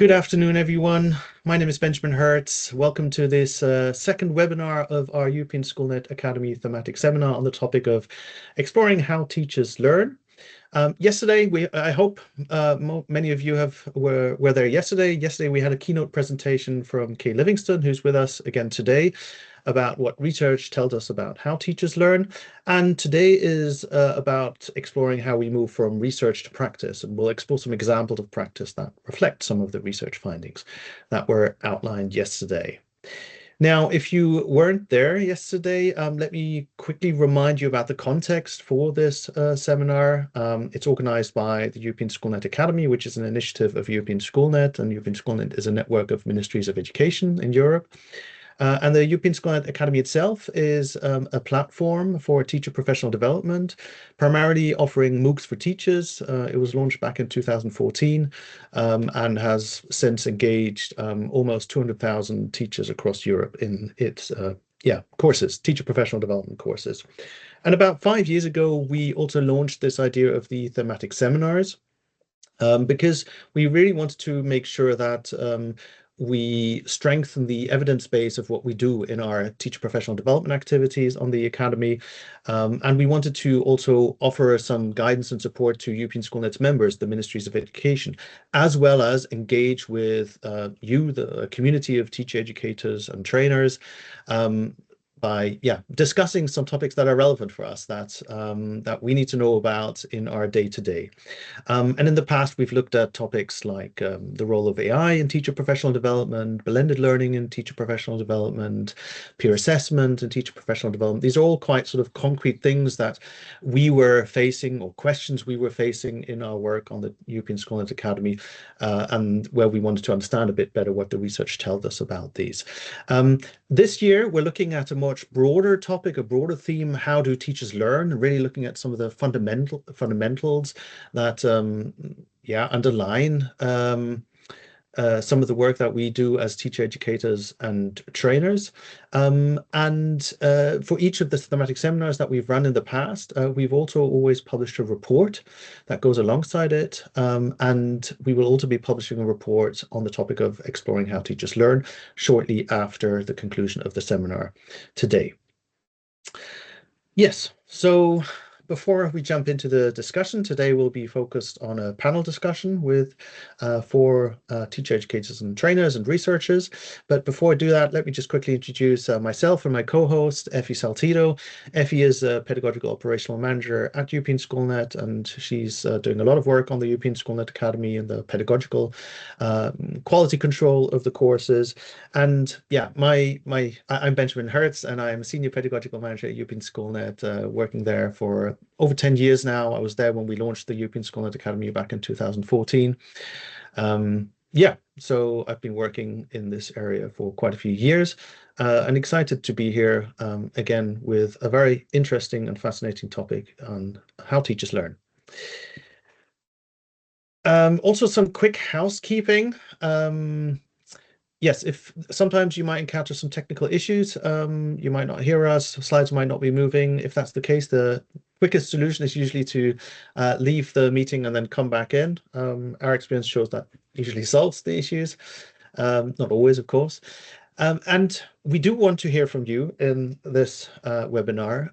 Good afternoon, everyone. My name is Benjamin Hertz. Welcome to this second webinar of our European Schoolnet Academy thematic seminar on the topic of exploring how teachers learn. Yesterday, I hope many of you were there yesterday. Yesterday, we had a keynote presentation from Kay Livingston, who's with us again today, about what research tells us about how teachers learn. And today is about exploring how we move from research to practice. And we'll explore some examples of practice that reflect some of the research findings that were outlined yesterday. Now, if you weren't there yesterday, let me quickly remind you about the context for this seminar. It's organized by the European Schoolnet Academy, which is an initiative of European Schoolnet, and European Schoolnet is a network of ministries of education in Europe. And the European Schoolnet Academy itself is a platform for teacher professional development, primarily offering MOOCs for teachers. It was launched back in 2014 and has since engaged almost 200,000 teachers across Europe in its courses, teacher professional development courses. And about 5 years ago, we also launched this idea of the thematic seminars because we really wanted to make sure that we strengthen the evidence base of what we do in our teacher professional development activities on the Academy. And we wanted to also offer some guidance and support to European Schoolnet's members, the Ministries of Education, as well as engage with you, the community of teacher educators and trainers, by discussing some topics that are relevant for us that we need to know about in our day-to-day. And in the past, we've looked at topics like the role of AI in teacher professional development, blended learning in teacher professional development, peer assessment in teacher professional development. These are all quite sort of concrete things that we were facing, or questions we were facing in our work on the European Schoolnet Academy, and where we wanted to understand a bit better what the research tells us about these. This year, we're looking at a much broader topic, a broader theme: how do teachers learn? Really looking at some of the fundamentals that underline some of the work that we do as teacher educators and trainers. And for each of the thematic seminars that we've run in the past, we've also always published a report that goes alongside it. And we will also be publishing a report on the topic of exploring how teachers learn shortly after the conclusion of the seminar today. Yes, so before we jump into the discussion, today we'll be focused on a panel discussion with four teacher educators and trainers and researchers. But before I do that, let me just quickly introduce myself and my co-host, Effie Saltido. Effie is a pedagogical operational manager at European Schoolnet, and she's doing a lot of work on the European Schoolnet Academy and the pedagogical quality control of the courses. And I'm Benjamin Hertz, and I'm a senior pedagogical manager at European Schoolnet, working there for over 10 years now. I was there when we launched the European Schoolnet Academy back in 2014. So I've been working in this area for quite a few years, and excited to be here again with a very interesting and fascinating topic on how teachers learn. Also, some quick housekeeping. Yes, if sometimes you might encounter some technical issues, you might not hear us, slides might not be moving. If that's the case, the quickest solution is usually to leave the meeting and then come back in. Our experience shows that usually solves the issues. Not always, of course. And we do want to hear from you in this webinar.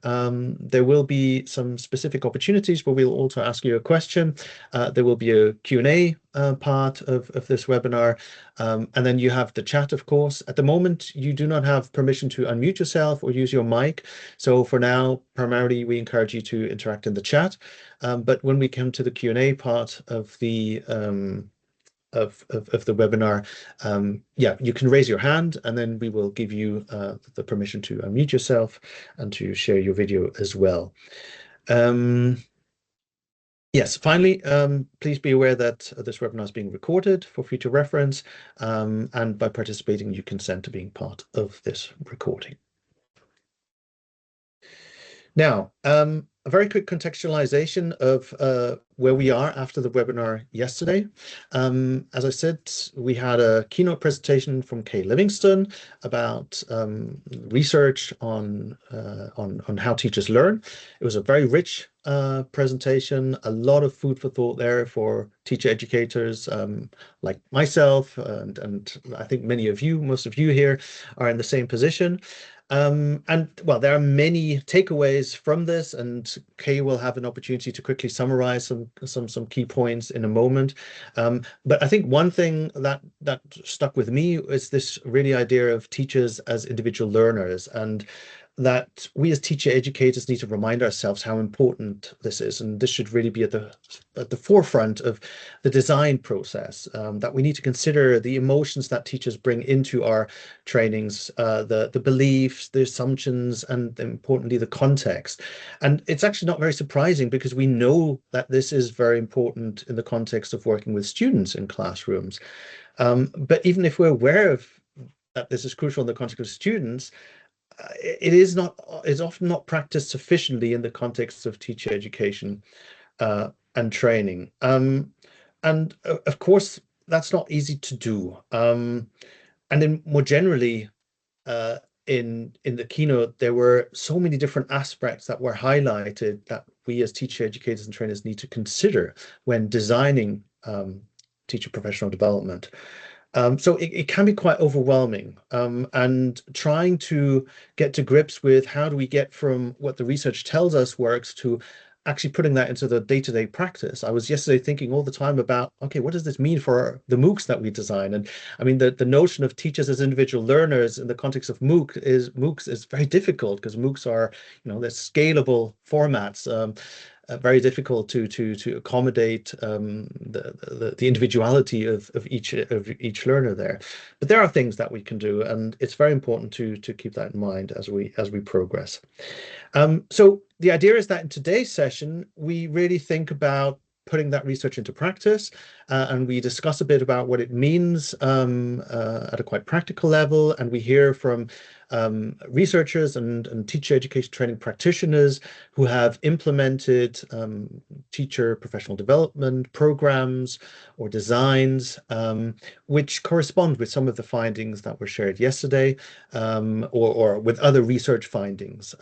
There will be some specific opportunities where we'll also ask you a question. There will be a Q&A part of this webinar. And then you have the chat, of course. At the moment, you do not have permission to unmute yourself or use your mic. So for now, primarily, we encourage you to interact in the chat. But when we come to the Q&A part of the webinar, you can raise your hand, and then we will give you the permission to unmute yourself and to share your video as well. Yes, finally, please be aware that this webinar is being recorded for future reference, and by participating, you consent to being part of this recording. Now, a very quick contextualization of where we are after the webinar yesterday. As I said, we had a keynote presentation from Kay Livingston about research on how teachers learn. It was a very rich presentation, a lot of food for thought there for teacher educators like myself, and I think many of you, most of you here, are in the same position. And well, there are many takeaways from this, and Kay will have an opportunity to quickly summarize some key points in a moment. But I think one thing that stuck with me is this really idea of teachers as individual learners, and that we as teacher educators need to remind ourselves how important this is, and this should really be at the forefront of the design process. That we need to consider the emotions that teachers bring into our trainings, the beliefs, the assumptions, and importantly the context. And it's actually not very surprising because we know that this is very important in the context of working with students in classrooms. But even if we're aware of that this is crucial in the context of students, it's often not practiced sufficiently in the context of teacher education and training. And of course, that's not easy to do. And then more generally, uh, in the keynote, there were so many different aspects that were highlighted that we as teacher educators and trainers need to consider when designing teacher professional development. So it can be quite overwhelming, and trying to get to grips with how do we get from what the research tells us works to actually putting that into the day-to-day practice. I was yesterday thinking all the time about, okay, what does this mean for the MOOCs that we design? And I mean, the notion of teachers as individual learners in the context of MOOCs is very difficult because MOOCs are, they're scalable formats. Very difficult to accommodate the individuality of each learner there. But there are things that we can do, and it's very important to keep that in mind as we progress. So the idea is that in today's session, we really think about putting that research into practice, and we discuss a bit about what it means at a quite practical level, and we hear from researchers and teacher education training practitioners who have implemented teacher professional development programs or designs which correspond with some of the findings that were shared yesterday, or with other research findings.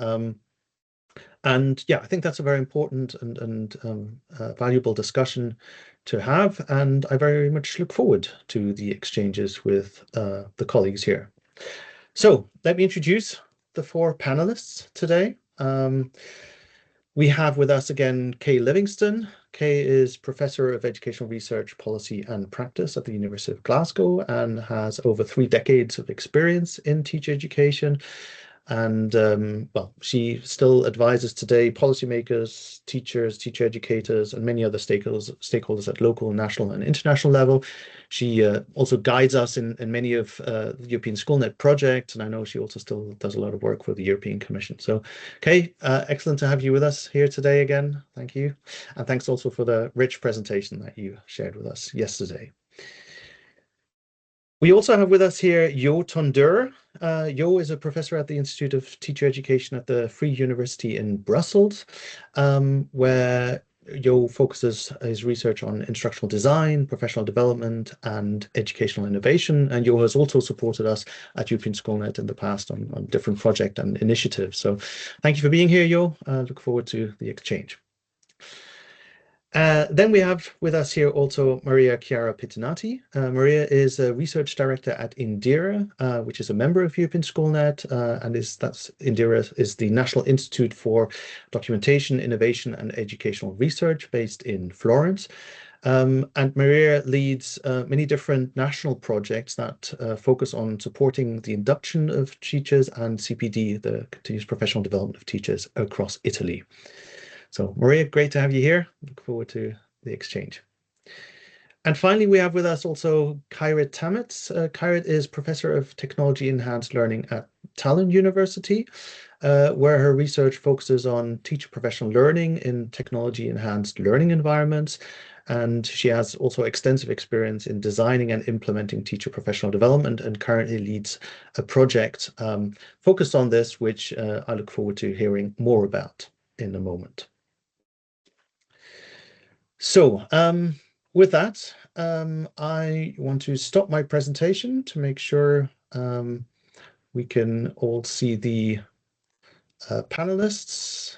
And yeah, I think that's a very important and valuable discussion to have, and I very much look forward to the exchanges with the colleagues here. So let me introduce the four panelists today. We have with us again Kay Livingston. Kay is Professor of Educational Research, Policy and Practice at the University of Glasgow and has over 3 decades of experience in teacher education. And well, she still advises today policymakers, teachers, teacher educators, and many other stakeholders at local, national, and international level. She also guides us in many of the European SchoolNet projects, and I know she also still does a lot of work for the European Commission. So, Kay, excellent to have you with us here today again. Thank you. And thanks also for the rich presentation that you shared with us yesterday. We also have with us here Jo Tonder. Jo is a professor at the Institute of Teacher Education at the Free University in Brussels, where Jo focuses his research on instructional design, professional development, and educational innovation. And Jo has also supported us at European SchoolNet in the past on different projects and initiatives. So thank you for being here, Jo. Look forward to the exchange. Then we have with us here also Maria Chiara Pittinati. Maria is a research director at Indira, which is a member of European SchoolNet, and Indira is the National Institute for Documentation, Innovation and Educational Research based in Florence. And Maria leads many different national projects that focus on supporting the induction of teachers and CPD, the continuous professional development of teachers across Italy. So Maria, great to have you here. Look forward to the exchange. And finally, we have with us also Kairat Tamitz. Kairat is Professor of Technology Enhanced Learning at Tallinn University, where her research focuses on teacher professional learning in technology enhanced learning environments. And she has also extensive experience in designing and implementing teacher professional development and currently leads a project focused on this, which I look forward to hearing more about in a moment. So with that, I want to stop my presentation to make sure we can all see the panelists.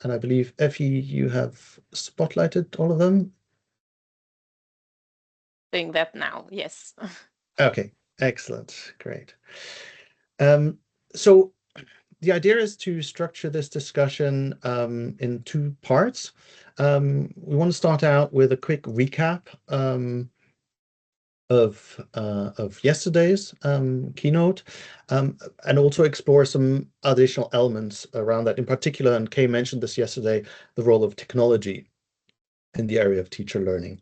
And I believe, Effie, you have spotlighted all of them. Doing that now, yes. Okay, excellent, great. So the idea is to structure this discussion in two parts. We want to start out with a quick recap of yesterday's keynote, and also explore some additional elements around that. In particular, and Kay mentioned this yesterday, the role of technology in the area of teacher learning.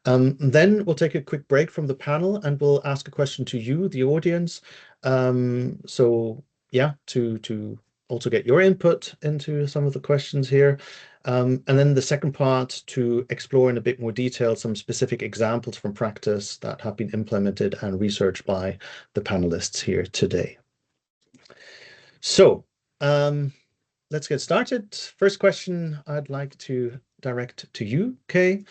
Then we'll take a quick break from the panel and we'll ask a question to you, the audience. So yeah, to also get your input into some of the questions here. And then the second part to explore in a bit more detail some specific examples from practice that have been implemented and researched by the panelists here today. So let's get started. First question I'd like to direct to you, Kay.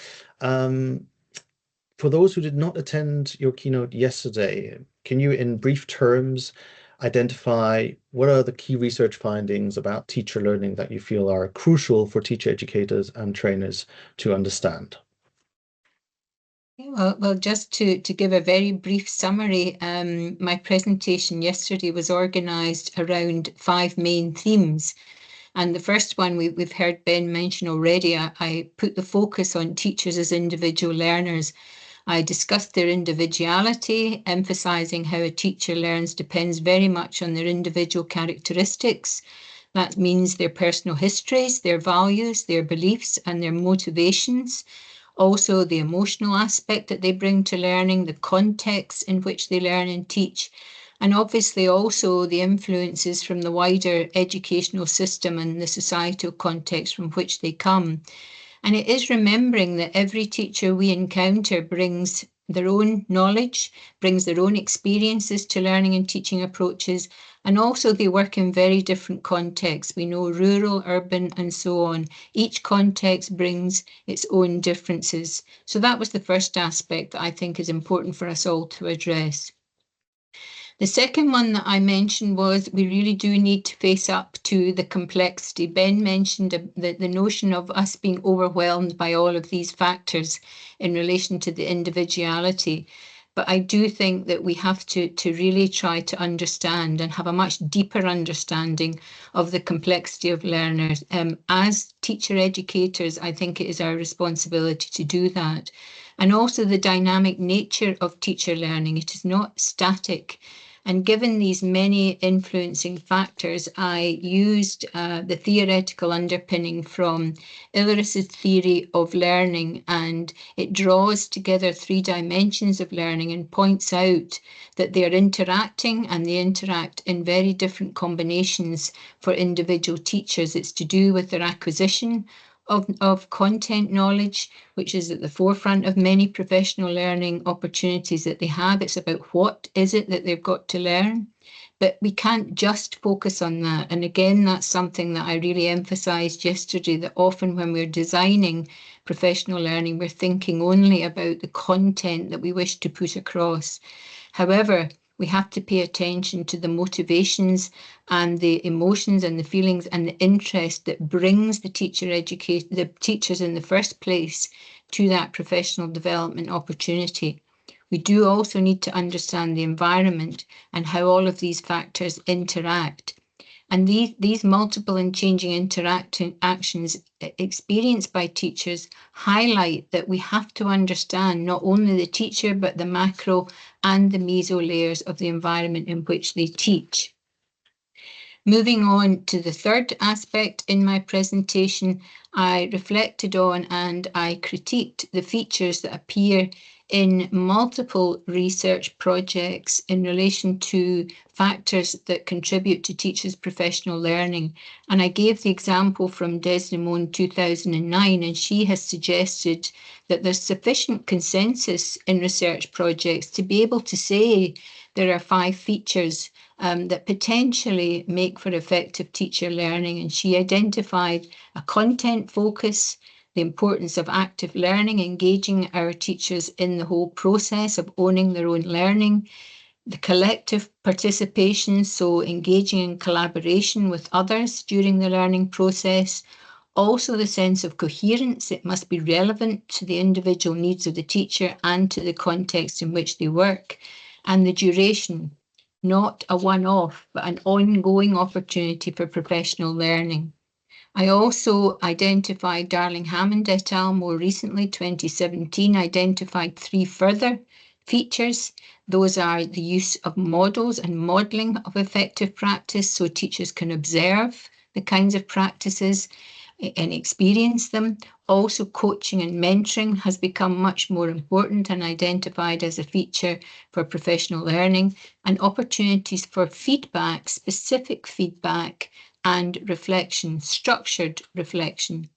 For those who did not attend your keynote yesterday, can you, in brief terms, identify what are the key research findings about teacher learning that you feel are crucial for teacher educators and trainers to understand? Well, just to give a very brief summary, my presentation yesterday was organised around 5 main themes. And the first one we've heard Ben mention already. I put the focus on teachers as individual learners. I discussed their individuality, emphasising how a teacher learns depends very much on their individual characteristics. That means their personal histories, their values, their beliefs, and their motivations. Also, the emotional aspect that they bring to learning, the context in which they learn and teach, and obviously also the influences from the wider educational system and the societal context from which they come. And it is remembering that every teacher we encounter brings their own knowledge, brings their own experiences to learning and teaching approaches, and also they work in very different contexts. We know rural, urban, and so on. Each context brings its own differences. So that was the first aspect that I think is important for us all to address. The second one that I mentioned was we really do need to face up to the complexity. Ben mentioned the notion of us being overwhelmed by all of these factors in relation to the individuality. But I do think that we have to really try to understand and have a much deeper understanding of the complexity of learners. As teacher educators, I think it is our responsibility to do that. And also the dynamic nature of teacher learning. It is not static. And given these many influencing factors, I used the theoretical underpinning from Illerus's theory of learning, and it draws together 3 dimensions of learning and points out that they are interacting and they interact in very different combinations for individual teachers. It's to do with their acquisition of content knowledge, which is at the forefront of many professional learning opportunities that they have. It's about what is it that they've got to learn. But we can't just focus on that. And again, that's something that I really emphasised yesterday, that often when we're designing professional learning, we're thinking only about the content that we wish to put across. However, we have to pay attention to the motivations and the emotions and the feelings and the interest that brings the teachers in the first place to that professional development opportunity. We do also need to understand the environment and how all of these factors interact. And these multiple and changing actions experienced by teachers highlight that we have to understand not only the teacher, but the macro and the meso layers of the environment in which they teach. Moving on to the third aspect in my presentation, I reflected on and I critiqued the features that appear in multiple research projects in relation to factors that contribute to teachers' professional learning. And I gave the example from Desdemone 2009, and she has suggested that there's sufficient consensus in research projects to be able to say there are 5 features that potentially make for effective teacher learning. And she identified a content focus, the importance of active learning, engaging our teachers in the whole process of owning their own learning, the collective participation, so engaging in collaboration with others during the learning process, Also, the sense of coherence. It must be relevant to the individual needs of the teacher and to the context in which they work. And the duration, not a one-off, but an ongoing opportunity for professional learning. I also identified, Darling Hammond et al. More recently, 2017, identified 3 further features. Those are the use of models and modelling of effective practice, so teachers can observe the kinds of practices and experience them. Also, coaching and mentoring has become much more important and identified as a feature for professional learning, and opportunities for feedback, specific feedback, and reflection, structured reflection.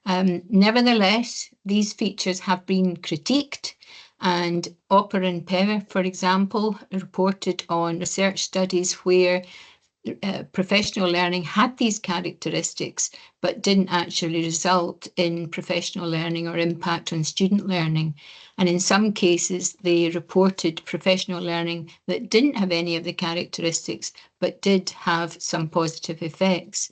Nevertheless, these features have been critiqued, and Opera and Power, for example, reported on research studies where professional learning had these characteristics, but didn't actually result in professional learning or impact on student learning. And in some cases, they reported professional learning that didn't have any of the characteristics, but did have some positive effects.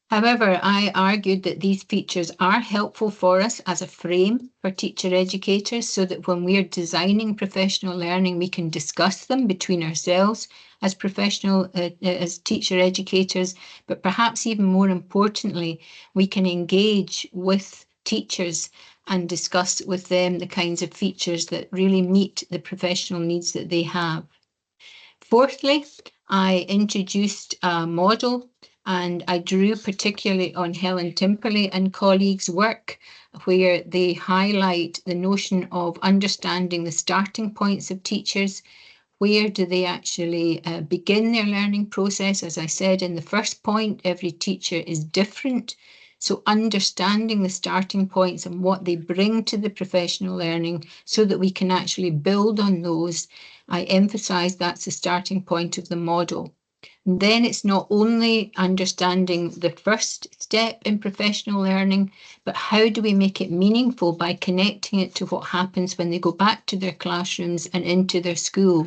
However, I argued that these features are helpful for us as a frame for teacher educators, so that when we're designing professional learning, we can discuss them between ourselves as as teacher educators, but perhaps even more importantly, we can engage with teachers and discuss with them the kinds of features that really meet the professional needs that they have. Fourthly, I introduced a model, and I drew particularly on Helen Timperley and colleagues' work, where they highlight the notion of understanding the starting points of teachers. Where do they actually begin their learning process? As I said in the first point, every teacher is different. So understanding the starting points and what they bring to the professional learning so that we can actually build on those. I emphasize that's the starting point of the model. And then it's not only understanding the first step in professional learning, but how do we make it meaningful by connecting it to what happens when they go back to their classrooms and into their school.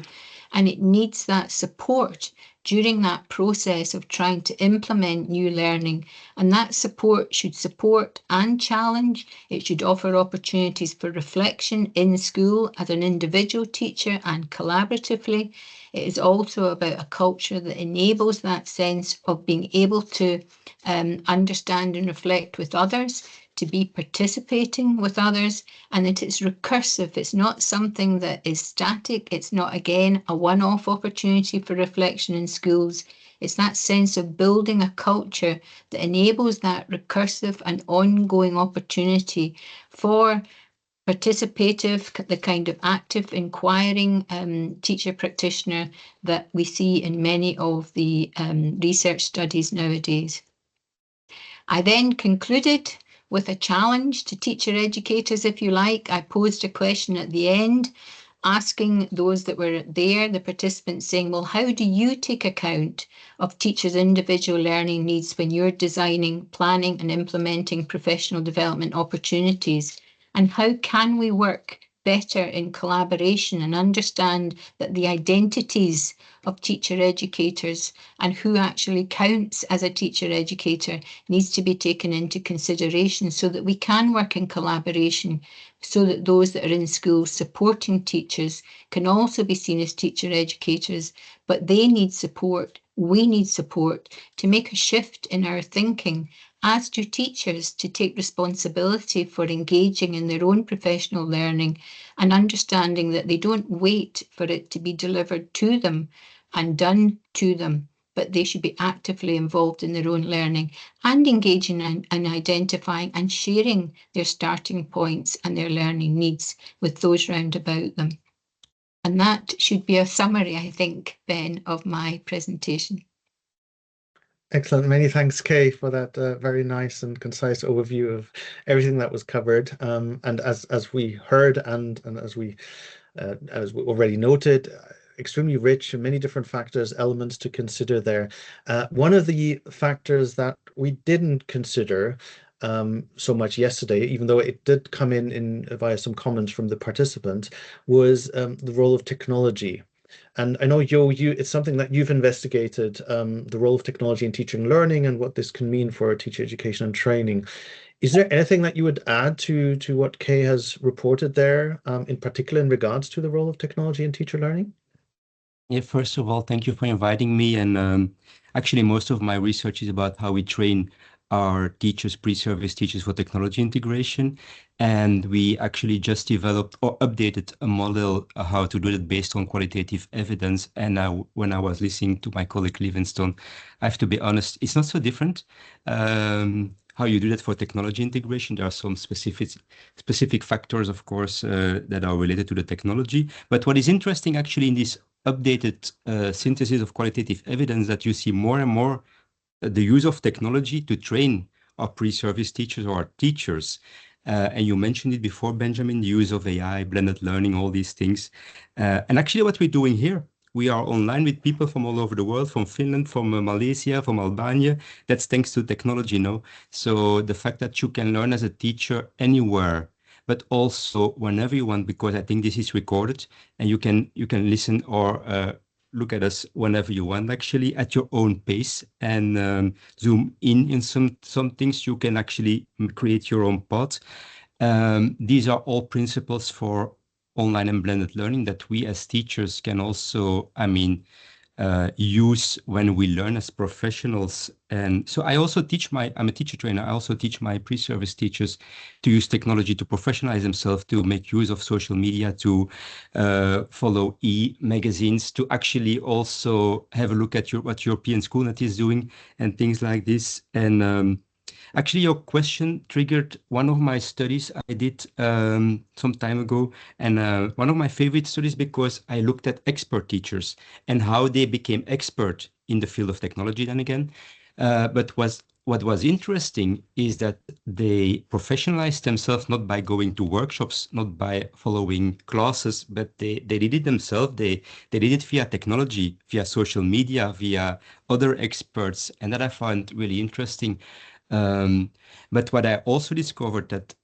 And it needs that support during that process of trying to implement new learning. And that support should support and challenge. It should offer opportunities for reflection in school as an individual teacher and collaboratively. It is also about a culture that enables that sense of being able to understand and reflect with others, to be participating with others, and that it's recursive. It's not something that is static. It's not, again, a one-off opportunity for reflection in schools. It's that sense of building a culture that enables that recursive and ongoing opportunity for participative, the kind of active inquiring teacher practitioner that we see in many of the research studies nowadays. I then concluded with a challenge to teacher educators, if you like. I posed a question at the end, asking those that were there, the participants, saying, well, how do you take account of teachers' individual learning needs when you're designing, planning and implementing professional development opportunities? And how can we work better in collaboration and understand that the identities of teacher educators and who actually counts as a teacher educator needs to be taken into consideration, so that we can work in collaboration, so that those that are in schools supporting teachers can also be seen as teacher educators, but they need support. We need support to make a shift in our thinking, as do teachers, to take responsibility for engaging in their own professional learning and understanding that they don't wait for it to be delivered to them and done to them, but they should be actively involved in their own learning and engaging in identifying and sharing their starting points and their learning needs with those round about them. And that should be a summary, I think, Ben, of my presentation. Excellent. Many thanks, Kay, for that very nice and concise overview of everything that was covered. And as we heard and as we already noted, extremely rich and many different factors, elements to consider there. One of the factors that we didn't consider so much yesterday, even though it did come in via some comments from the participants, was the role of technology. And I know, it's something that you've investigated, the role of technology in teaching and learning and what this can mean for teacher education and training. Is there anything that you would add to what Kay has reported there, in particular in regards to the role of technology in teacher learning? Yeah, first of all, thank you for inviting me. And actually, most of my research is about how we train our teachers, pre-service teachers for technology integration. And we actually just developed or updated a model how to do it based on qualitative evidence. And when I was listening to my colleague Livingstone, I have to be honest, it's not so different. How you do that for technology integration. There are some specific factors, of course, that are related to the technology. But what is interesting actually in this updated synthesis of qualitative evidence that you see more and more the use of technology to train our pre-service teachers or our teachers. And you mentioned it before, Benjamin, the use of AI, blended learning, all these things. And actually what we're doing here, we are online with people from all over the world, from Finland, from Malaysia, from Albania. That's thanks to technology, no? So the fact that you can learn as a teacher anywhere, but also whenever you want, because I think this is recorded and you can listen or look at us whenever you want, actually at your own pace, and zoom in some things. You can actually create your own path. These are all principles for online and blended learning that we as teachers can also, use when we learn as professionals. And so I also I'm a teacher trainer. I also teach my pre-service teachers to use technology to professionalize themselves, to make use of social media, to follow e-magazines, to actually also have a look at what European Schoolnet is doing and things like this. And actually, your question triggered one of my studies I did some time ago, and one of my favorite studies because I looked at expert teachers and how they became expert in the field of technology then again. But what was interesting is that they professionalized themselves not by going to workshops, not by following classes, but they did it themselves. They did it via technology, via social media, via other experts, and that I found really interesting. But what I also discovered that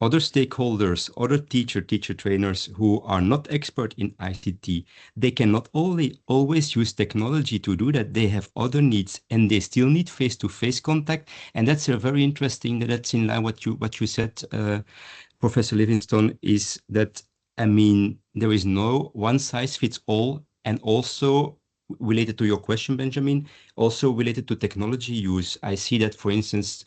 other stakeholders, other teacher trainers who are not expert in ICT, they cannot only always use technology to do that. They have other needs and they still need face-to-face contact. And that's a very interesting, that's in line what you said, Professor Livingstone, is that, there is no one size fits all. And also related to your question, Benjamin, also related to technology use. I see that, for instance,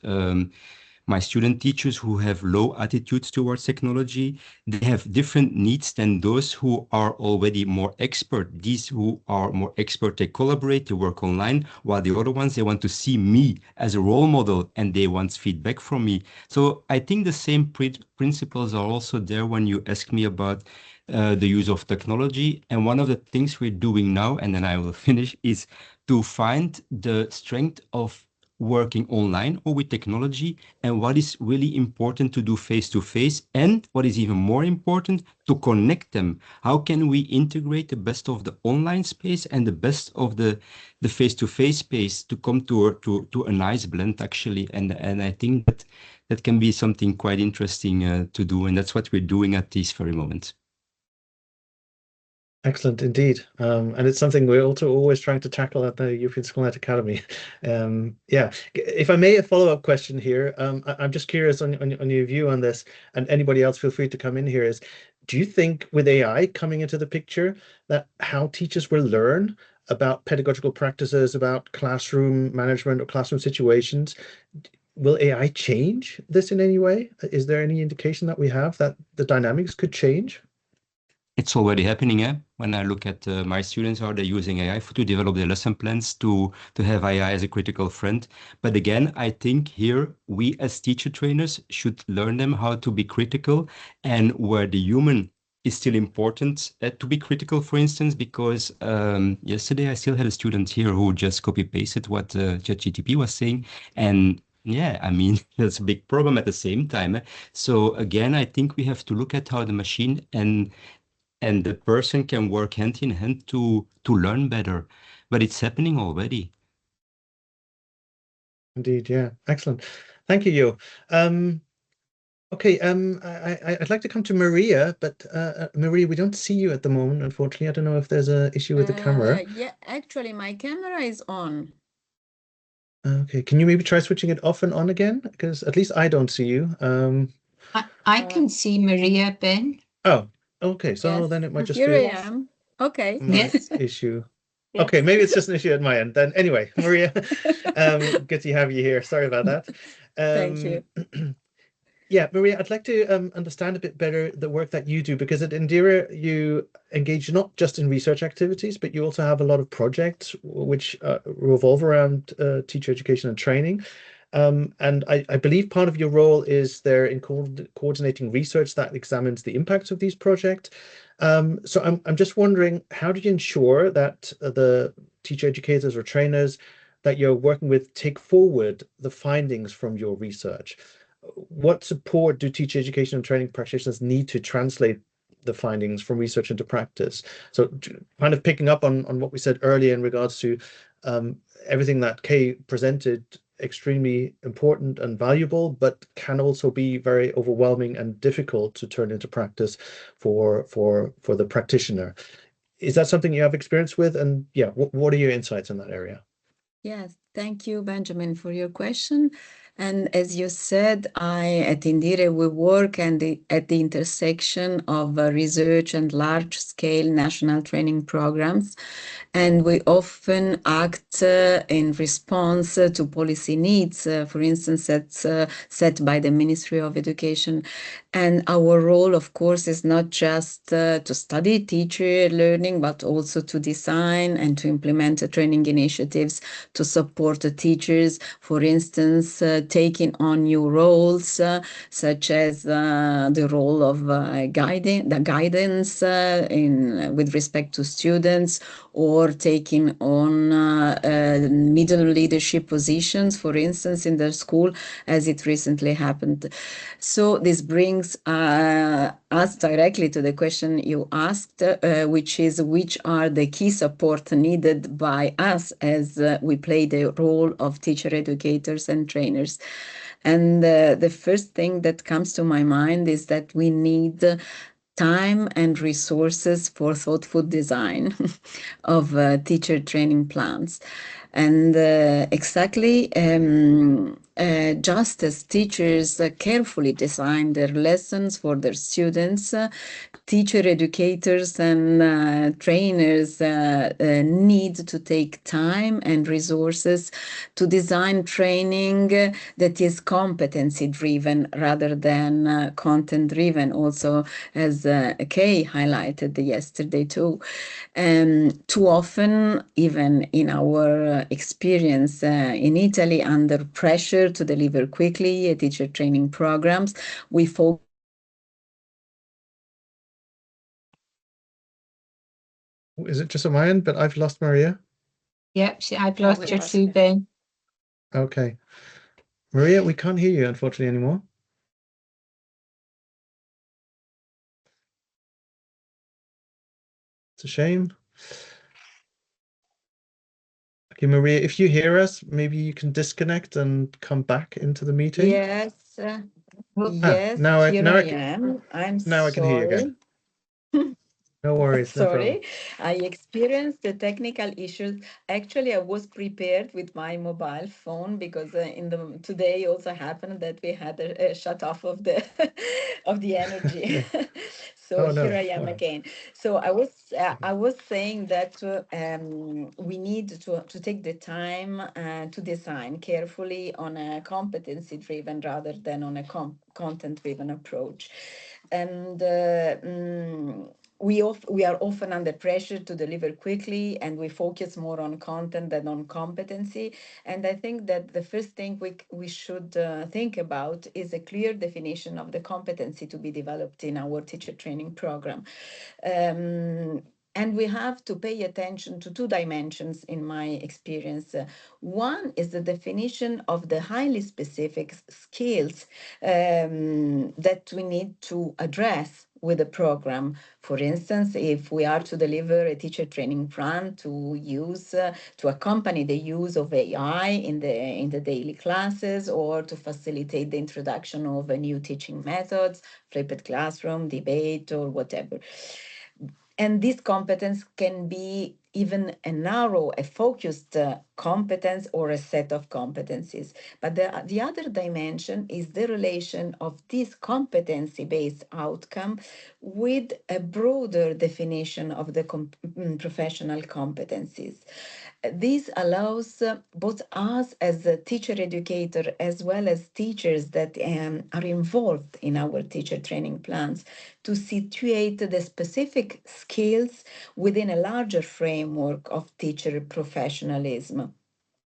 my student teachers who have low attitudes towards technology, they have different needs than those who are already more expert. These who are more expert, they collaborate, they work online, while the other ones, they want to see me as a role model and they want feedback from me. So I think the same principles are also there when you ask me about the use of technology. And one of the things we're doing now, and then I will finish, is to find the strength of working online or with technology, and what is really important to do face to face, and what is even more important, to connect them. How can we integrate the best of the online space and the best of the face to face space to come to a nice blend, actually? And I think that can be something quite interesting to do, and that's what we're doing at this very moment. Excellent indeed. And it's something we're also always trying to tackle at the European Schoolnet Academy. Yeah, if I may, a follow-up question here. I'm just curious on your view on this, and anybody else feel free to come in here, is do you think with AI coming into the picture that how teachers will learn about pedagogical practices, about classroom management or classroom situations, will AI change this in any way? Is there any indication that we have that the dynamics could change? It's already happening, eh? When I look at my students, are they using AI to develop their lesson plans, to have AI as a critical friend? But again, I think here we as teacher trainers should learn them how to be critical, and where the human is still important to be critical, for instance, because yesterday I still had a student here who just copy pasted what ChatGPT was saying. And yeah, that's a big problem at the same time. So again, I think we have to look at how the machine and the person can work hand in hand to learn better. But it's happening already. Indeed, yeah. Excellent. Thank you, Yo. Okay, I'd like to come to Maria, but Maria, we don't see you at the moment, unfortunately. I don't know if there's an issue with the camera. Yeah, actually, my camera is on. Okay, can you maybe try switching it off and on again? Because at least I don't see you. I can see Maria, Ben. Oh, okay, so Yes, then it might just here I be am. Okay. my Yes. issue. Yes. Okay, maybe it's just an issue at my end. Then anyway, Maria, good to have you here. Sorry about that. Thank you. Yeah, Maria, I'd like to understand a bit better the work that you do, because at Indira you engage not just in research activities, but you also have a lot of projects which revolve around teacher education and training. And I believe part of your role is there in coordinating research that examines the impacts of these projects. So I'm just wondering, how do you ensure that the teacher educators or trainers that you're working with take forward the findings from your research? What support do teacher education and training practitioners need to translate the findings from research into practice? So kind of picking up on what we said earlier in regards to everything that Kay presented, extremely important and valuable, but can also be very overwhelming and difficult to turn into practice for the practitioner. Is that something you have experience with? And yeah, what are your insights in that area? Yes, thank you, Benjamin, for your question. And as you said, at Indire, we work at the intersection of research and large-scale national training programs. And we often act in response to policy needs, for instance, that's set by the Ministry of Education. And our role, of course, is not just to study teacher learning, but also to design and to implement training initiatives to support the teachers, for instance, taking on new roles, such as the role of guidance with respect to students, or taking on middle leadership positions, for instance, in the school, as it recently happened. So this brings us directly to the question you asked, which is which are the key support needed by us as we play the role of teacher educators and trainers. And the first thing that comes to my mind is that we need time and resources for thoughtful design of teacher training plans. And exactly, just as teachers carefully design their lessons for their students, teacher educators and trainers need to take time and resources to design training that is competency driven rather than content driven, also as Kay highlighted yesterday too. Too often, even in our experience in Italy, under pressure to deliver quickly teacher training programs, we focus. Is it just on my end? But I've lost Maria. Yep, I've Yeah, lost we her lost too, her. Ben. Okay. Maria, we can't hear you, unfortunately, anymore. It's a shame. Okay, Maria, if you hear us, maybe you can disconnect and come back into the meeting. Yes, yes, now I am. I'm now I can hear you sorry. again. No worries, no problem. Sorry, I experienced the technical issues. Actually, I was prepared with my mobile phone because today also happened that we had a shut off of the of the energy. So Oh, no. here I am Wow. again. So I was saying that we need to take the time to design carefully on a competency driven rather than on a content driven approach. And we are often under pressure to deliver quickly, and we focus more on content than on competency. And I think that the first thing we should think about is a clear definition of the competency to be developed in our teacher training program. And we have to pay attention to two dimensions in my experience. One is the definition of the highly specific skills that we need to address with the program. For instance, if we are to deliver a teacher training plan to use to accompany the use of AI in the daily classes, or to facilitate the introduction of new teaching methods, flipped classroom, debate, or whatever. And this competence can be even a narrow, a focused competence or a set of competencies. But the other dimension is the relation of this competency-based outcome with a broader definition of the professional competencies. This allows both us as a teacher educator as well as teachers that are involved in our teacher training plans to situate the specific skills within a larger framework of teacher professionalism.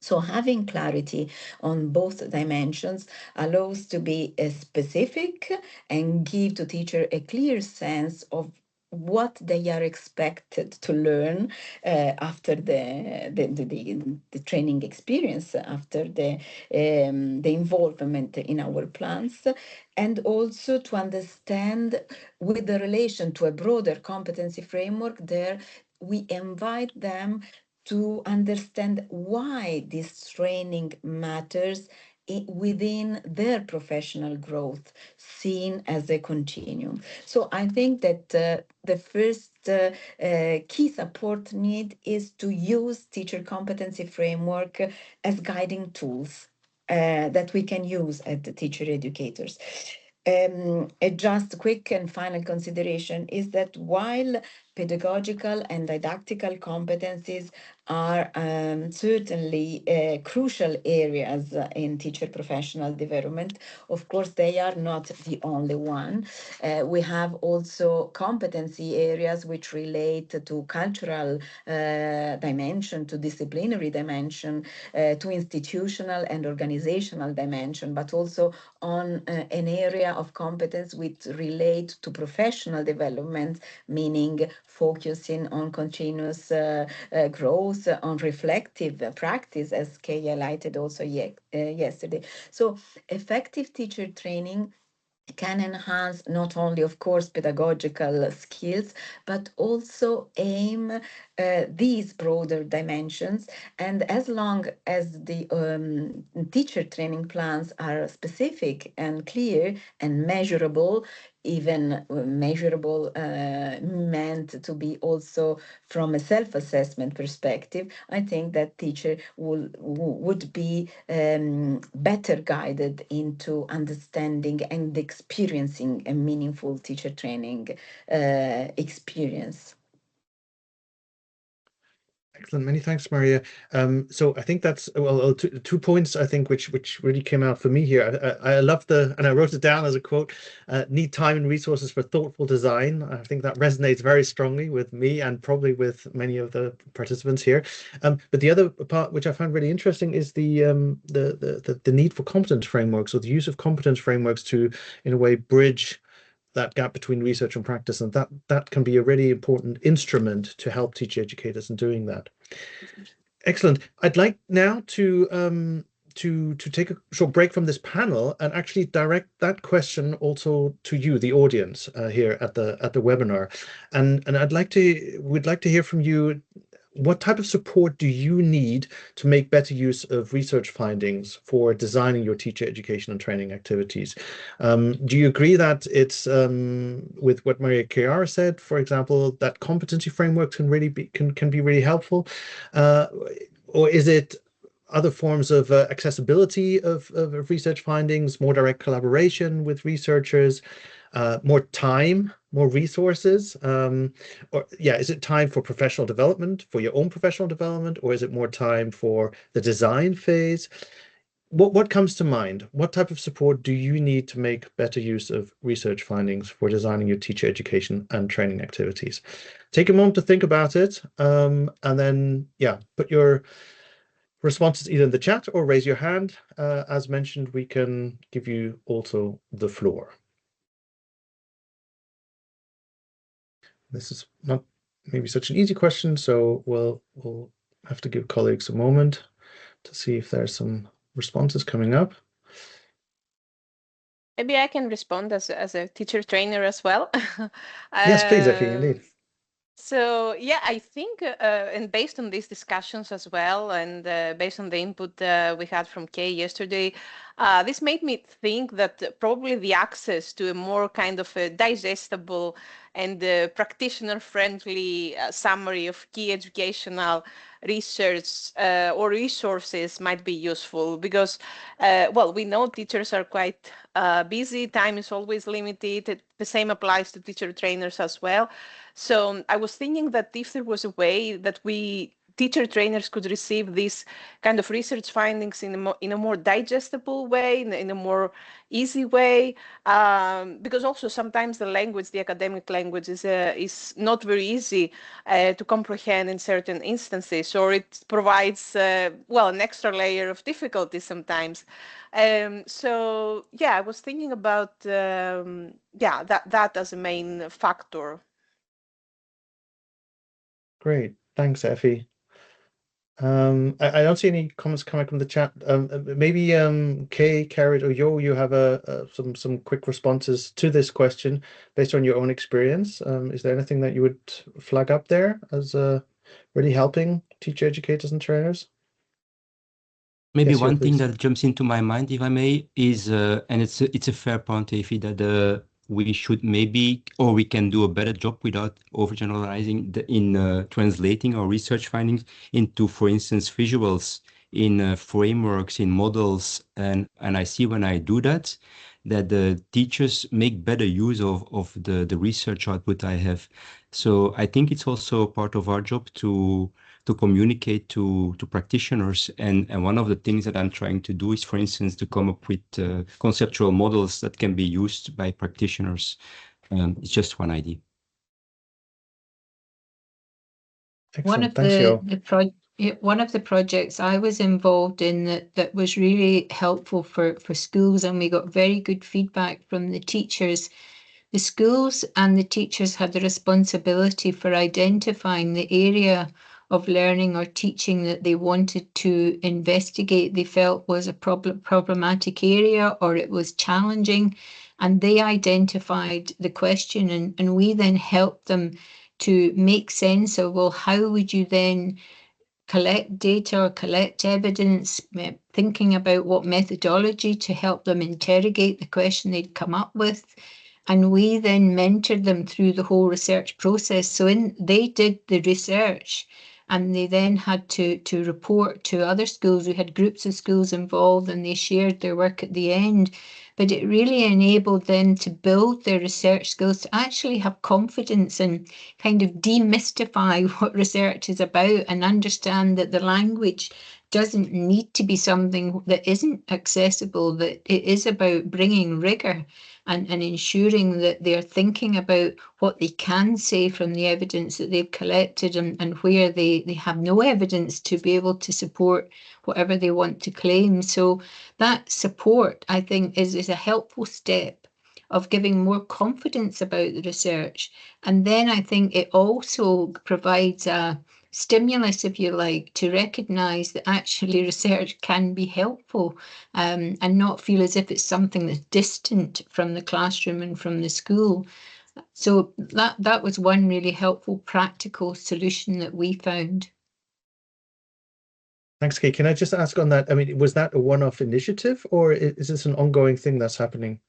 So having clarity on both dimensions allows to be specific and give to teacher a clear sense of what they are expected to learn after the training experience, after the involvement in our plans, and also to understand with the relation to a broader competency framework. There we invite them to understand why this training matters within their professional growth, seen as a continuum. So I think that the first key support need is to use teacher competency framework as guiding tools that we can use as the teacher educators. A just quick and final consideration is that while pedagogical and didactical competencies are certainly crucial areas in teacher professional development, of course, they are not the only one. We have also competency areas which relate to cultural dimension, to disciplinary dimension, to institutional and organizational dimension, but also on an area of competence which relate to professional development, meaning focusing on continuous growth, on reflective practice, as Kay highlighted also yesterday. So effective teacher training can enhance not only, of course, pedagogical skills, but also aim these broader dimensions. And as long as the teacher training plans are specific and clear and measurable, even measurable meant to be also from a self-assessment perspective, I think that teacher would be better guided into understanding and experiencing a meaningful teacher training experience. Excellent. Many thanks, Maria. So I think that's two points I think which really came out for me here. I love and I wrote it down as a quote, need time and resources for thoughtful design. I think that resonates very strongly with me and probably with many of the participants here. But the other part which I found really interesting is the need for competence frameworks, or the use of competence frameworks to, in a way, bridge that gap between research and practice, and that can be a really important instrument to help teacher educators in doing that. Excellent. I'd like now to take a short break from this panel and actually direct that question also to you, the audience here at the webinar, and we'd like to hear from you. What type of support do you need to make better use of research findings for designing your teacher education and training activities? Do you agree that it's with what Maria Chiara said, for example, that competency frameworks can be really helpful, or is it other forms of accessibility of research findings, more direct collaboration with researchers, more time, more resources, is it time for professional development, for your own professional development, or is it more time for the design phase? What comes to mind? What type of support do you need to make better use of research findings for designing your teacher education and training activities? Take a moment to think about it, and then put your responses either in the chat or raise your hand. As mentioned, we can give you also the floor. This is not maybe such an easy question, so we'll have to give colleagues a moment to see if there's some responses coming up. Maybe I can respond as a teacher trainer as well. Yes, please, Effie, indeed. So yeah, I think, and based on these discussions as well, and based on the input we had from Kay yesterday, this made me think that probably the access to a more kind of a digestible and practitioner-friendly summary of key educational research or resources might be useful because, well, we know teachers are quite busy, time is always limited. The same applies to teacher trainers as well. So I was thinking that if there was a way that we teacher trainers could receive these kind of research findings in a more digestible way, in a more easy way, because also sometimes the language, the academic language, is not very easy to comprehend in certain instances, or it provides, well, an extra layer of difficulty sometimes. So yeah, I was thinking about yeah, that as a main factor. Great, thanks, Effie. I don't see any comments coming from the chat. Maybe Kay, Carrot, or Yo, you have some quick responses to this question based on your own experience. Is there anything that you would flag up there as really helping teacher educators and trainers? Maybe Yes, Yo, one thing please. that jumps into my mind, if I may, is and it's a fair point, Effie, that we should maybe, or we can do a better job without overgeneralizing in translating our research findings into, for instance, visuals in frameworks, in models, and I see when I do that the teachers make better use of the research output I have. So I think it's also part of our job to communicate to practitioners. And one of the things that I'm trying to do is, for instance, to come up with conceptual models that can be used by practitioners. It's just one idea. Excellent. Thanks, Yo. One of the projects I was involved in that was really helpful for schools, and we got very good feedback from the teachers. The schools and the teachers had the responsibility for identifying the area of learning or teaching that they wanted to investigate, they felt was a problematic area or it was challenging. And they identified the question, and we then helped them to make sense of, well, how would you then collect data or collect evidence, thinking about what methodology to help them interrogate the question they'd come up with. And we then mentored them through the whole research process. So they did the research and they then had to report to other schools. We had groups of schools involved and they shared their work at the end. But it really enabled them to build their research skills, to actually have confidence and kind of demystify what research is about and understand that the language doesn't need to be something that isn't accessible, that it is about bringing rigor and ensuring that they're thinking about what they can say from the evidence that they've collected and where they have no evidence to be able to support whatever they want to claim. So that support, I think, is a helpful step of giving more confidence about the research. And then I think it also provides a stimulus, if you like, to recognise that actually research can be helpful and not feel as if it's something that's distant from the classroom and from the school. So that was one really helpful practical solution that we found. Thanks, Kay. Can I just ask on that? I mean, was that a one-off initiative or is this an ongoing thing that's happening?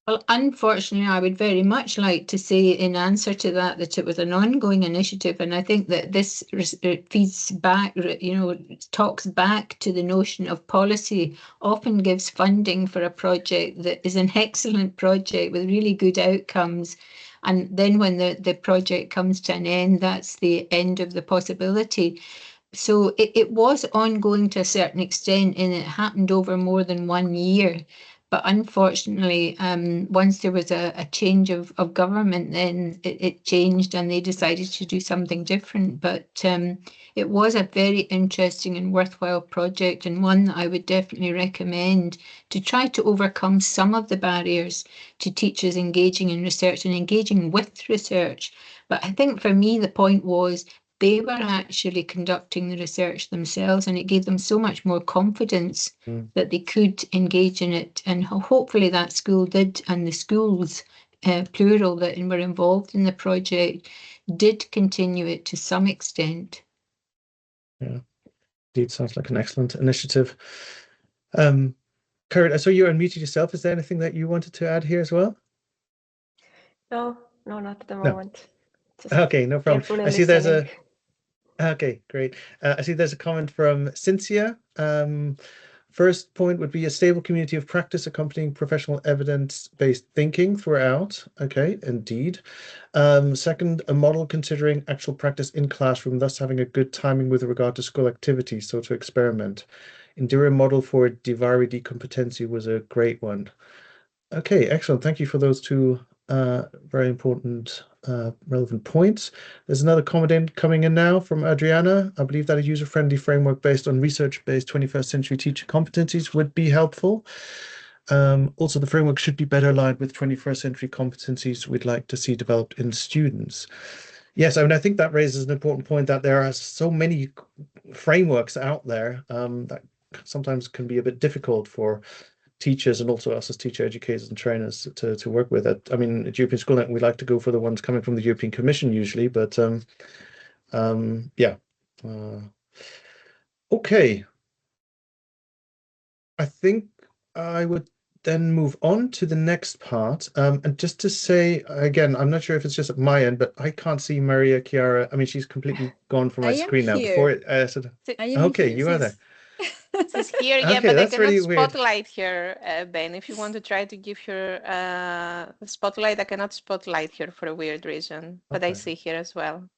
Well, unfortunately, I would very much like to say in answer to that it was an ongoing initiative. And I think that this feeds back, talks back to the notion of policy, often gives funding for a project that is an excellent project with really good outcomes. And then when the project comes to an end, that's the end of the possibility. So it was ongoing to a certain extent, and it happened over more than 1 year. But unfortunately, once there was a change of government, then it changed and they decided to do something different. But it was a very interesting and worthwhile project, and one that I would definitely recommend to try to overcome some of the barriers to teachers engaging in research and engaging with research. But I think for me, the point was they were actually conducting the research themselves, and it gave them so much more confidence that they could engage in it. And hopefully that school did, and the schools, plural, that were involved in the project did continue it to some extent. Yeah, indeed, sounds like an excellent initiative. Kurt, I saw you unmuted yourself. Is there anything that you wanted to add here as well? No, not at the No. moment. Just okay, no problem. carefully I see there's listening. Okay, great. I see there's a comment from Cynthia. First point would be a stable community of practice accompanying professional evidence-based thinking throughout. Okay, indeed. Second, a model considering actual practice in classroom, thus having a good timing with regard to school activities, so to experiment. Indira model for divari decompetency was a great one. Okay, excellent. Thank you for those two very important relevant points. There's another comment coming in now from Adriana. I believe that a user-friendly framework based on research-based 21st century teacher competencies would be helpful. Also, the framework should be better aligned with 21st century competencies we'd like to see developed in students. Yes, I mean, I think that raises an important point that there are so many frameworks out there that sometimes can be a bit difficult for teachers and also us as teacher educators and trainers to work with it. I mean, at European SchoolNet, we like to go for the ones coming from the European Commission usually, but yeah. Okay. I think I would then move on to the next part. And just to say, again, I'm not sure if it's just at my end, but I can't see Maria Chiara. I mean, she's completely gone from my screen now. Before it, okay, you are there. She's here, yeah, Okay, but I that's cannot really weird. spotlight her, Ben. If you want to try to give her the spotlight, I cannot spotlight her for a weird reason, but I Okay. see her as well.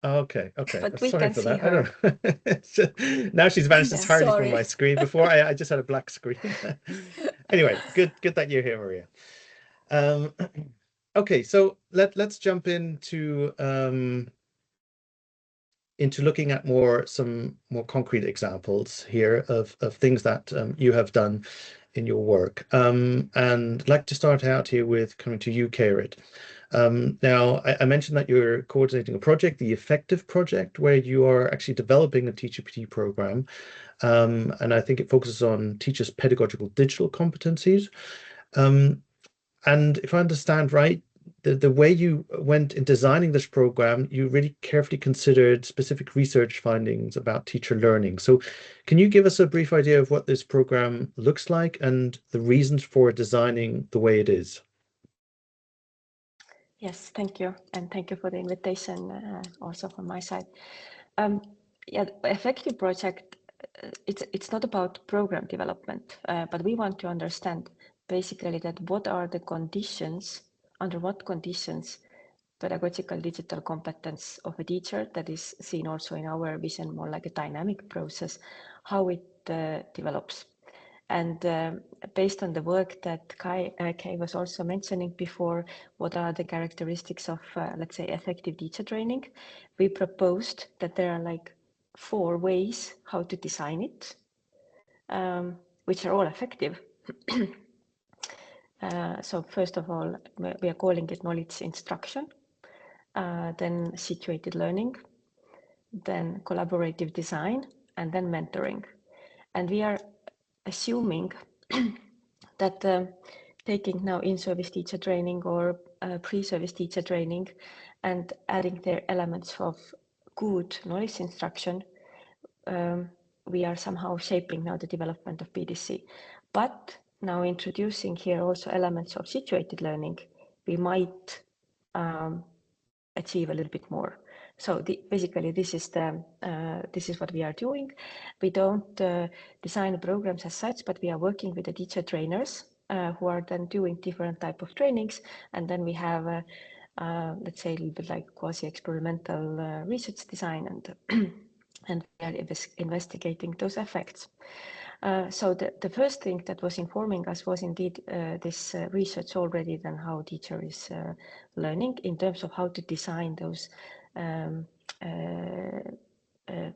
Okay. But we Sorry can for see that. I don't know. Now she's vanished Yeah, entirely from sorry. my screen. Before I just had a black screen. Anyway, good that you're here, Maria. Okay, so let's jump into looking at some more concrete examples here of things that you have done in your work. And I'd like to start out here with coming to you, Kairit. Now, I mentioned that you're coordinating a project, the Effective Project, where you are actually developing a teacher PT program. And I think it focuses on teachers' pedagogical digital competencies. And if I understand right, the way you went in designing this program, you really carefully considered specific research findings about teacher learning. So can you give us a brief idea of what this program looks like and the reasons for designing the way it is? Yes, thank you. And thank you for the invitation also from my side. Yeah, Effective Project, it's not about program development, but we want to understand basically that what are the conditions, under what conditions pedagogical digital competence of a teacher, that is seen also in our vision more like a dynamic process, how it develops. And based on the work that Kay was also mentioning before, what are the characteristics of, let's say, effective teacher training, we proposed that there are like 4 ways how to design it, which are all effective. So first of all, we are calling it knowledge instruction, then situated learning, then collaborative design, and then mentoring. And we are assuming that taking now in-service teacher training or pre-service teacher training and adding their elements of good knowledge instruction, we are somehow shaping now the development of PDC. But now introducing here also elements of situated learning, we might achieve a little bit more. So basically, this is what we are doing. We don't design programs as such, but we are working with the teacher trainers who are then doing different type of trainings, and then we have let's say a little bit like quasi-experimental research design, and and we are investigating those effects. So the first thing that was informing us was indeed this research already then how teacher is learning in terms of how to design those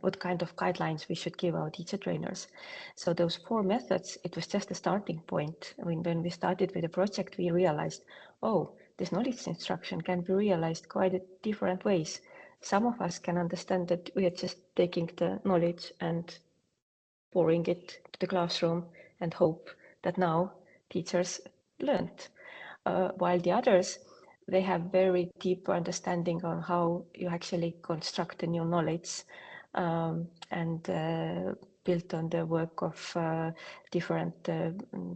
what kind of guidelines we should give our teacher trainers. So those 4 methods, it was just a starting point. I mean, when we started with the project, we realized, oh, this knowledge instruction can be realized quite different ways. Some of us can understand that we are just taking the knowledge and pouring it to the classroom and hope that now teachers learned. While the others, they have very deep understanding on how you actually construct the new knowledge and built on the work of different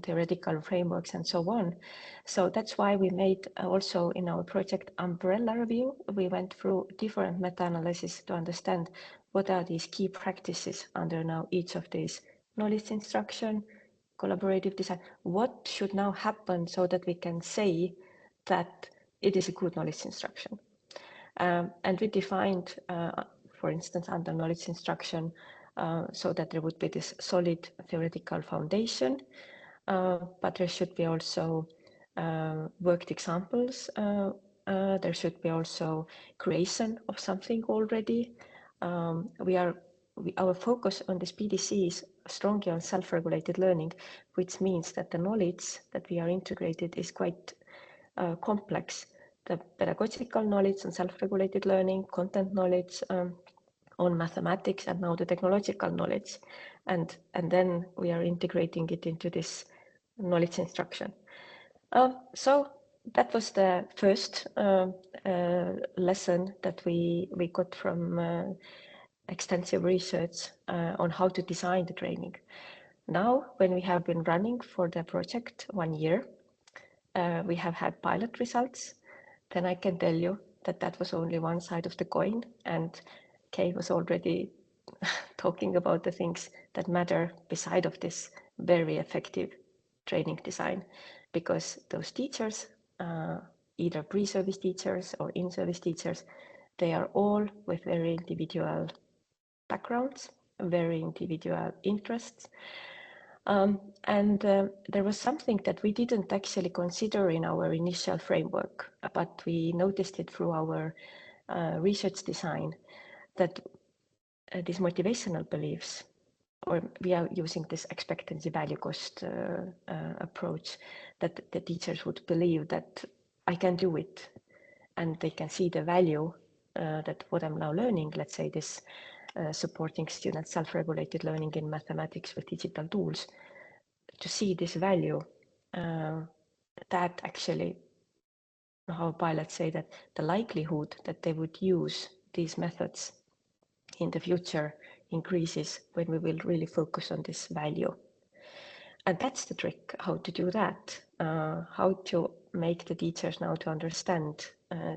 theoretical frameworks and so on. So that's why we made also in our project umbrella review, we went through different meta-analysis to understand what are these key practices under now each of these knowledge instruction, collaborative design. What should now happen so that we can say that it is a good knowledge instruction? And we defined, for instance, under knowledge instruction, so that there would be this solid theoretical foundation, but there should be also worked examples. There should be also creation of something already. Our focus on this PDC is strongly on self-regulated learning, which means that the knowledge that we are integrated is quite complex. The pedagogical knowledge on self-regulated learning, content knowledge on mathematics, and now the technological knowledge. And then we are integrating it into this knowledge instruction. So that was the first lesson that we got from extensive research on how to design the training. Now, when we have been running for the project 1 year, we have had pilot results, then I can tell you that that was only one side of the coin, and Kay was already talking about the things that matter beside of this very effective training design, because those teachers, either pre-service teachers or in-service teachers, they are all with very individual backgrounds, very individual interests. And there was something that we didn't actually consider in our initial framework, but we noticed it through our research design, that these motivational beliefs, or we are using this expectancy value cost approach, that the teachers would believe that I can do it, and they can see the value that what I'm now learning, let's say this supporting students self-regulated learning in mathematics with digital tools, to see this value, that actually, how pilots say that the likelihood that they would use these methods in the future increases when we will really focus on this value. And that's the trick, how to do that, how to make the teachers now to understand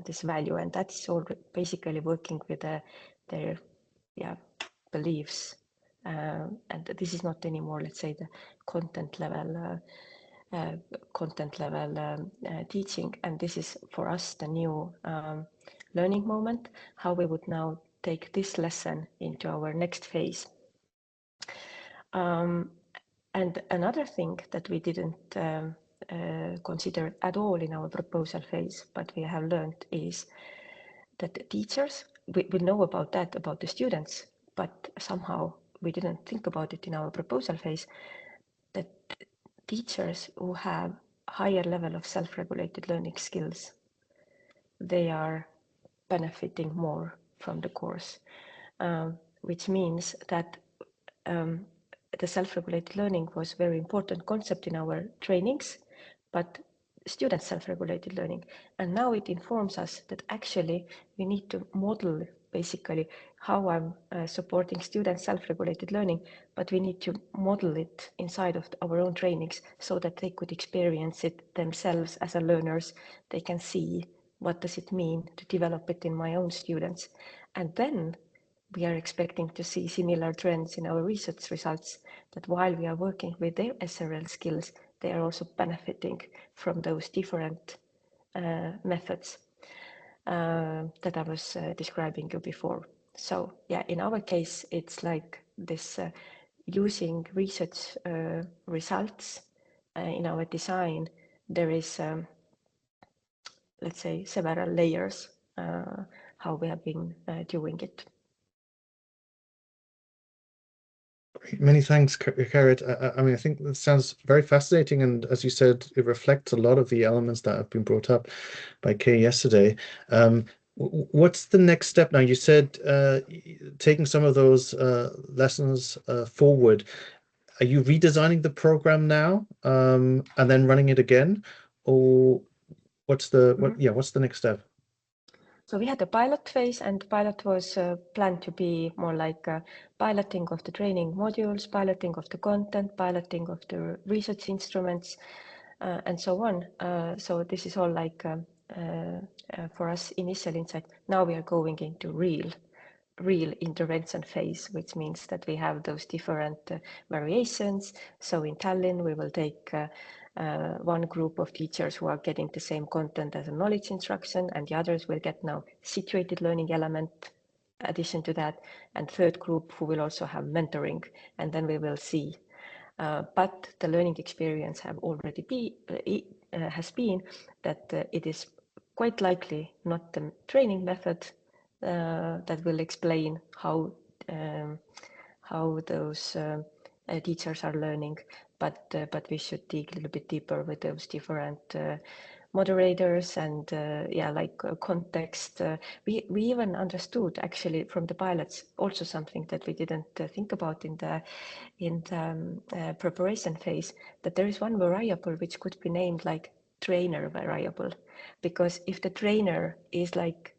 this value. And that's all basically working with their beliefs. And this is not anymore, let's say, the content level teaching. And this is for us the new learning moment, how we would now take this lesson into our next phase. And another thing that we didn't consider at all in our proposal phase, but we have learned, is that the teachers, we know about that, about the students, but somehow we didn't think about it in our proposal phase, that teachers who have higher level of self-regulated learning skills, they are benefiting more from the course, which means that the self-regulated learning was a very important concept in our trainings, but student self-regulated learning. And now it informs us that actually we need to model basically how I'm supporting student self-regulated learning, but we need to model it inside of our own trainings so that they could experience it themselves as a learners. They can see what does it mean to develop it in my own students. And then we are expecting to see similar trends in our research results, that while we are working with their SRL skills, they are also benefiting from those different methods that I was describing you before. So yeah, in our case, it's like this using research results in our design, there is, let's say, several layers how we have been doing it. Many thanks, Carrot. I mean, I think that sounds very fascinating, and as you said, it reflects a lot of the elements that have been brought up by Kay yesterday. What's the next step now? You said taking some of those lessons forward. Are you redesigning the program now, and then running it again, or what's the what's the next step? So we had a pilot phase, and pilot was planned to be more like piloting of the training modules, piloting of the content, piloting of the research instruments, and so on. So this is all like for us initial insight. Now we are going into real intervention phase, which means that we have those different variations. So in Tallinn, we will take one group of teachers who are getting the same content as a knowledge instruction, and the others will get now situated learning element addition to that, and third group who will also have mentoring, and then we will see. But the learning experience have already has been that it is quite likely not the training method that will explain how those teachers are learning, but we should dig a little bit deeper with those different moderators and context. We even understood actually from the pilots also something that we didn't think about in the preparation phase, that there is one variable which could be named like trainer variable, because if the trainer is like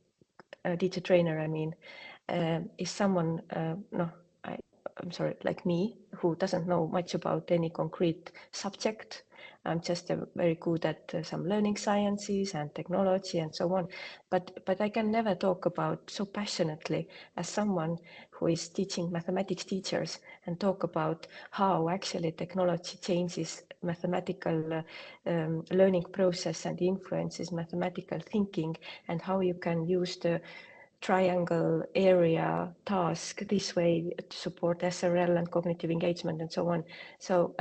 a teacher trainer, I mean, is someone, I'm sorry, like me, who doesn't know much about any concrete subject. I'm just very good at some learning sciences and technology and so on. But I can never talk about so passionately as someone who is teaching mathematics teachers and talk about how actually technology changes mathematical learning process and influences mathematical thinking, and how you can use the triangle area task this way to support SRL and cognitive engagement and so on. So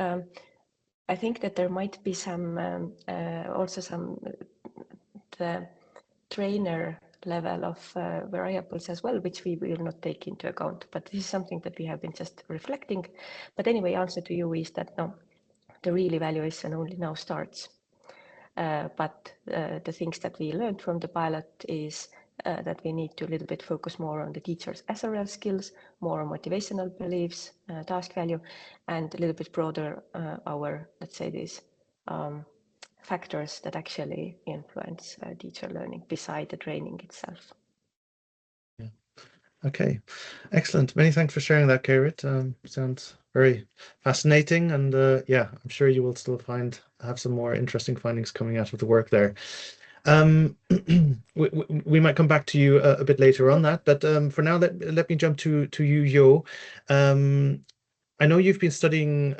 I think that there might be some also some the trainer level of variables as well, which we will not take into account. But this is something that we have been just reflecting. But anyway, answer to you is that no, the real evaluation only now starts. But the things that we learned from the pilot is that we need to a little bit focus more on the teacher's SRL skills, more on motivational beliefs, task value, and a little bit broader our, let's say, these factors that actually influence teacher learning beside the training itself. Yeah. Okay, excellent. Many thanks for sharing that, Kairit. Sounds very fascinating, and yeah, I'm sure you will still have some more interesting findings coming out of the work there. We might come back to you a bit later on that, but for now, let me jump to you, Jo. I know you've been studying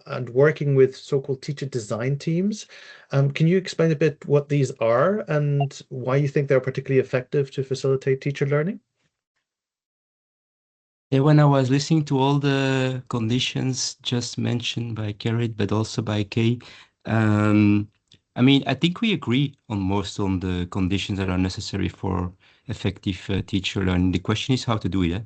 and working with so-called teacher design teams. Can you explain a bit what these are and why you think they're particularly effective to facilitate teacher learning? Yeah, when I was listening to all the conditions just mentioned by Carrot, but also by Kay, I mean, I think we agree on most on the conditions that are necessary for effective teacher learning. The question is how to do it.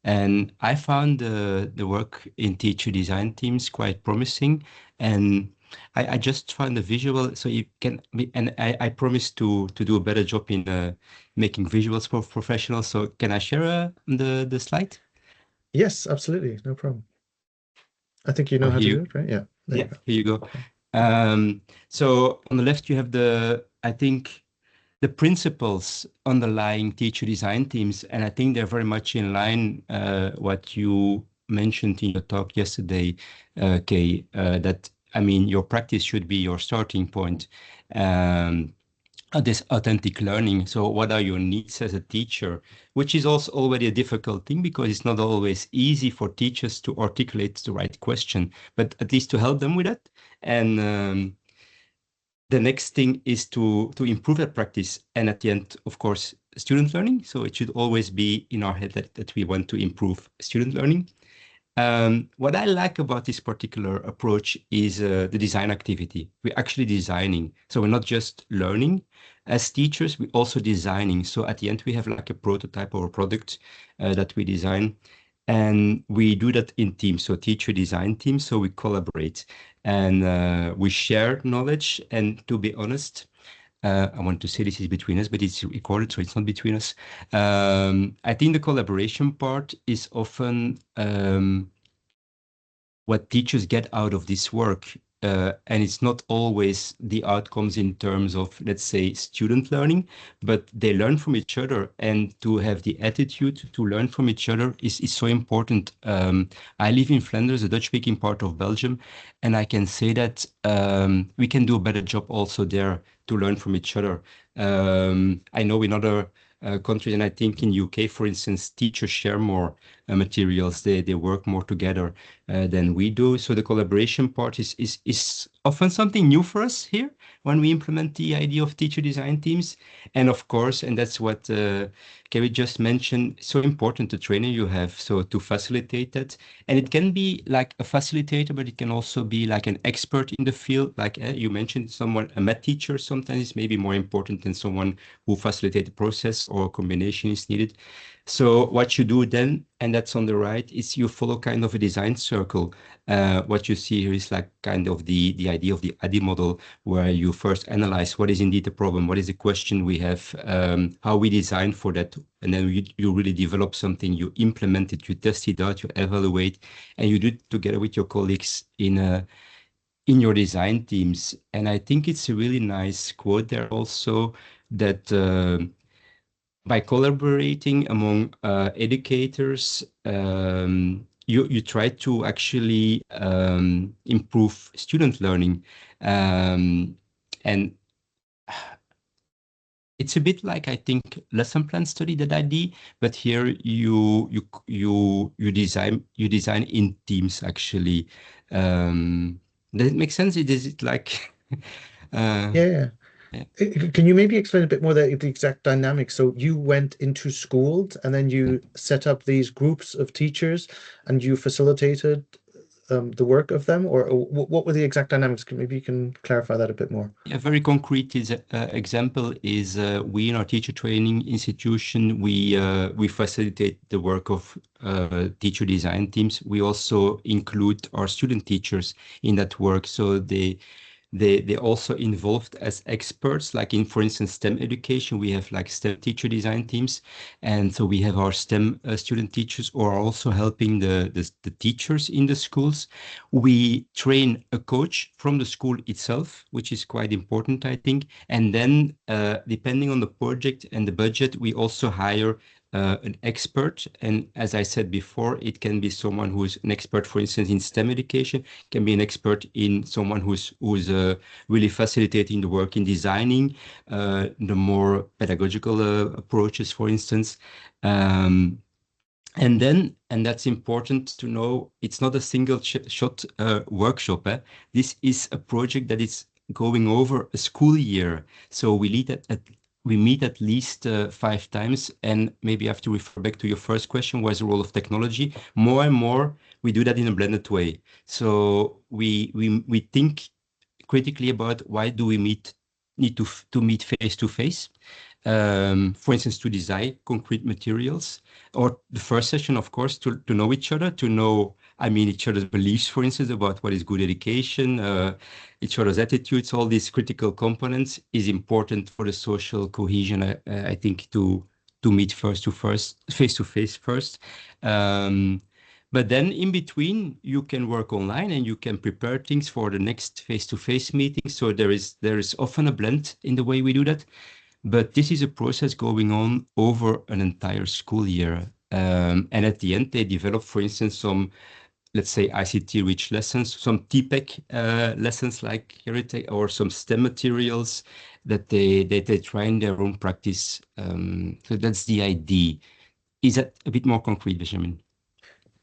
And I found the work in teacher design teams quite promising. And I just found the visual, so you can, and I promise to do a better job in making visuals for professionals. So can I share the slide? Yes, absolutely. No problem. I think you know how to do it, right? Yeah. Yeah, here you go. So on the left, you have I think, the principles underlying teacher design teams, and I think they're very much in line what you mentioned in your talk yesterday, Kay, that, I mean, your practice should be your starting point. This authentic learning. So what are your needs as a teacher, which is also already a difficult thing because it's not always easy for teachers to articulate the right question, but at least to help them with that. And the next thing is to improve that practice. And at the end, of course, student learning. So it should always be in our head that we want to improve student learning. What I like about this particular approach is the design activity. We're actually designing. So we're not just learning as teachers, we're also designing. So at the end, we have like a prototype or a product that we design. And we do that in teams, so teacher design teams. So we collaborate and we share knowledge. And to be honest, I want to say this is between us, but it's recorded, so it's not between us. I think the collaboration part is often what teachers get out of this work. And it's not always the outcomes in terms of, let's say, student learning, but they learn from each other. And to have the attitude to learn from each other is so important. I live in Flanders, the Dutch-speaking part of Belgium, and I can say that we can do a better job also there to learn from each other. I know in other countries, and I think in UK, for instance, teachers share more materials. They work more together than we do. So the collaboration part is often something new for us here when we implement the idea of teacher design teams. And of course, and that's what Kerry just mentioned, so important the trainer you have, so to facilitate that. And it can be like a facilitator, but it can also be like an expert in the field. Like you mentioned, someone, a math teacher sometimes is maybe more important than someone who facilitates the process, or a combination is needed. So what you do then, and that's on the right, is you follow kind of a design circle. What you see here is like kind of the idea of the ADDIE model, where you first analyze what is indeed the problem, what is the question we have, how we design for that, and then you really develop something, you implement it, you test it out, you evaluate, and you do it together with your colleagues in your design teams. And I think it's a really nice quote there also, that by collaborating among educators, you try to actually improve student learning. And it's a bit like, I think, lesson plan study that I did, but here you design in teams actually. Does it make sense? Is it like Yeah. yeah. Can you maybe explain a bit more the exact dynamics? So you went into schools and then you set up these groups of teachers and you facilitated the work of them, or what were the exact dynamics? Maybe you can clarify that a bit more. A very concrete example is we in our teacher training institution, we facilitate the work of teacher design teams. We also include our student teachers in that work, so they also involved as experts, like in, for instance, STEM education, we have like STEM teacher design teams. And so we have our STEM student teachers who are also helping the teachers in the schools. We train a coach from the school itself, which is quite important, I think. And then depending on the project and the budget, we also hire an expert. And as I said before, it can be someone who's an expert, for instance, in STEM education, can be an expert in someone who's really facilitating the work in designing the more pedagogical approaches, for instance. And that's important to know, it's not a single shot workshop. This is a project that is going over a school year. So we meet at least 5 times. And maybe I have to refer back to your first question, what is the role of technology? More and more, we do that in a blended way. So we think critically about why do we need to meet face to face. For instance, to design concrete materials, or the first session, of course, to know each other, to know, I mean, each other's beliefs, for instance, about what is good education, each other's attitudes, all these critical components is important for the social cohesion, I think, to meet face to face first. But then in between, you can work online and you can prepare things for the next face-to-face meeting. So there is often a blend in the way we do that. But this is a process going on over an entire school year. And at the end, they develop, for instance, some, let's say, ICT-rich lessons, some TPEC lessons like heritage, or some STEM materials that they try in their own practice. So that's the idea. Is that a bit more concrete, Benjamin?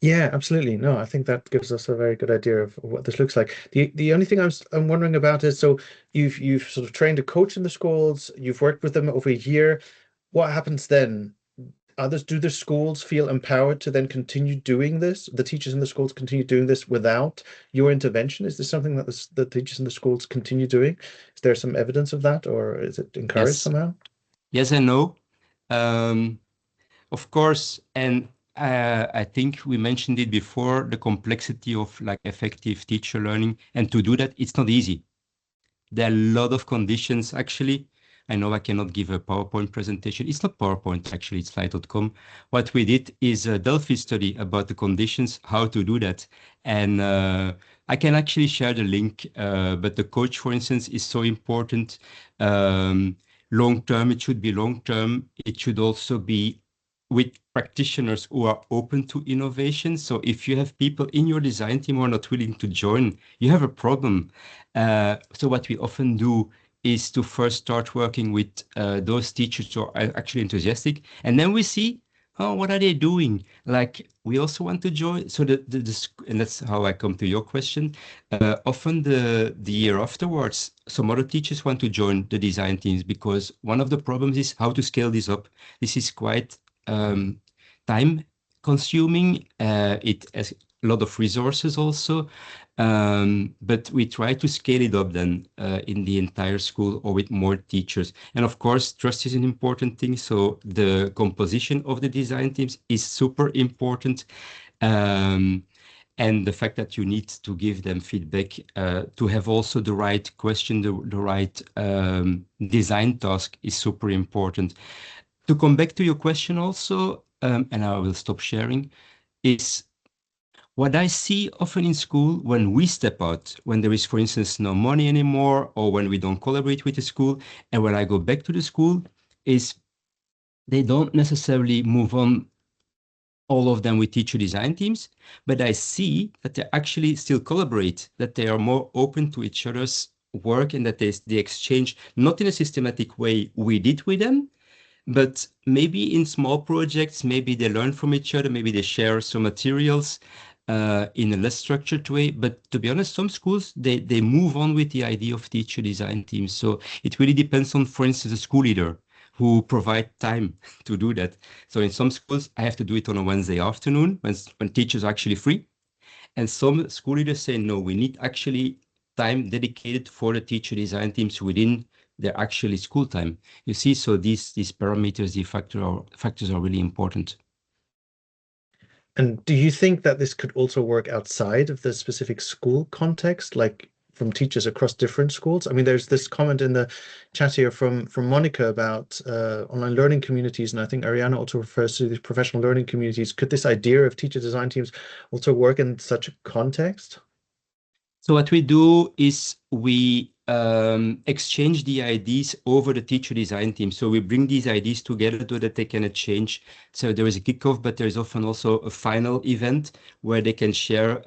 Yeah, absolutely. No, I think that gives us a very good idea of what this looks like. The only thing I'm wondering about is, so you've sort of trained a coach in the schools, you've worked with them over a year. What happens then? others? Do the schools feel empowered to then continue doing this? The teachers in the schools continue doing this without your intervention? Is this something that the teachers in the schools continue doing? Is there some evidence of that, or is it encouraged somehow? Yes and no. Of course, and I think we mentioned it before, the complexity of like effective teacher learning. And to do that, it's not easy. There are a lot of conditions, actually. I know I cannot give a PowerPoint presentation. It's not PowerPoint, actually, it's slide.com. What we did is a Delphi study about the conditions, how to do that. And I can actually share the link, but the coach, for instance, is so important. Long term, it should be long term. It should also be with practitioners who are open to innovation. So if you have people in your design team who are not willing to join, you have a problem. So what we often do is to first start working with those teachers who are actually enthusiastic, and then we see, oh, what are they doing? Like, we also want to join. So and that's how I come to your question. Often the year afterwards, some other teachers want to join the design teams, because one of the problems is how to scale this up. This is quite time consuming. It has a lot of resources also, but we try to scale it up then in the entire school or with more teachers. And of course, trust is an important thing. So the composition of the design teams is super important. And the fact that you need to give them feedback, to have also the right question, the right design task is super important. To come back to your question also, and I will stop sharing, is what I see often in school when we step out, when there is, for instance, no money anymore, or when we don't collaborate with the school, and when I go back to the school, is they don't necessarily move on, all of them with teacher design teams, but I see that they actually still collaborate, that they are more open to each other's work, and that they exchange, not in a systematic way we did with them, but maybe in small projects, maybe they learn from each other, maybe they share some materials in a less structured way. But to be honest, some schools, they move on with the idea of teacher design teams. So it really depends on, for instance, a school leader who provide time to do that. So in some schools, I have to do it on a Wednesday afternoon when teachers are actually free. And some school leaders say, no, we need actually time dedicated for the teacher design teams within their actually school time. You see, so these parameters, these factors are really important. And do you think that this could also work outside of the specific school context, like from teachers across different schools? I mean, there's this comment in the chat here from Monica about online learning communities, and I think Ariana also refers to these professional learning communities. Could this idea of teacher design teams also work in such a context? So what we do is we exchange the ideas over the teacher design team. So we bring these ideas together so that they can exchange. So there is a kickoff, but there is often also a final event where they can share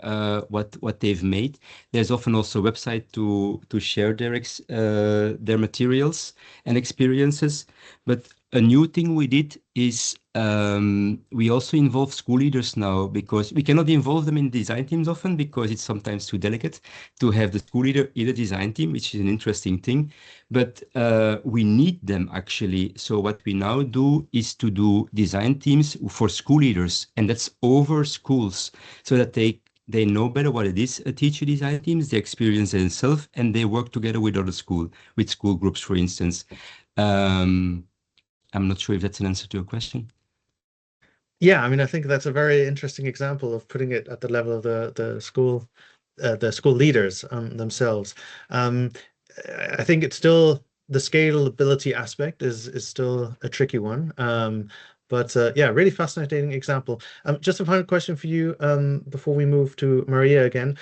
what they've made. There's often also a website to share their materials and experiences. But a new thing we did is we also involve school leaders now, because we cannot involve them in design teams often because it's sometimes too delicate to have the school leader in a design team, which is an interesting thing. But we need them actually. So what we now do is to do design teams for school leaders, and that's over schools, so that they know better what it is, a teacher design teams, they experience it themselves, and they work together with other with school groups, for instance. I'm not sure if that's an answer to your question. Yeah, I mean, I think that's a very interesting example of putting it at the level of the school leaders themselves. I think it's still, the scalability aspect is still a tricky one. But yeah, really fascinating example. Just a final question for you before we move to Maria again.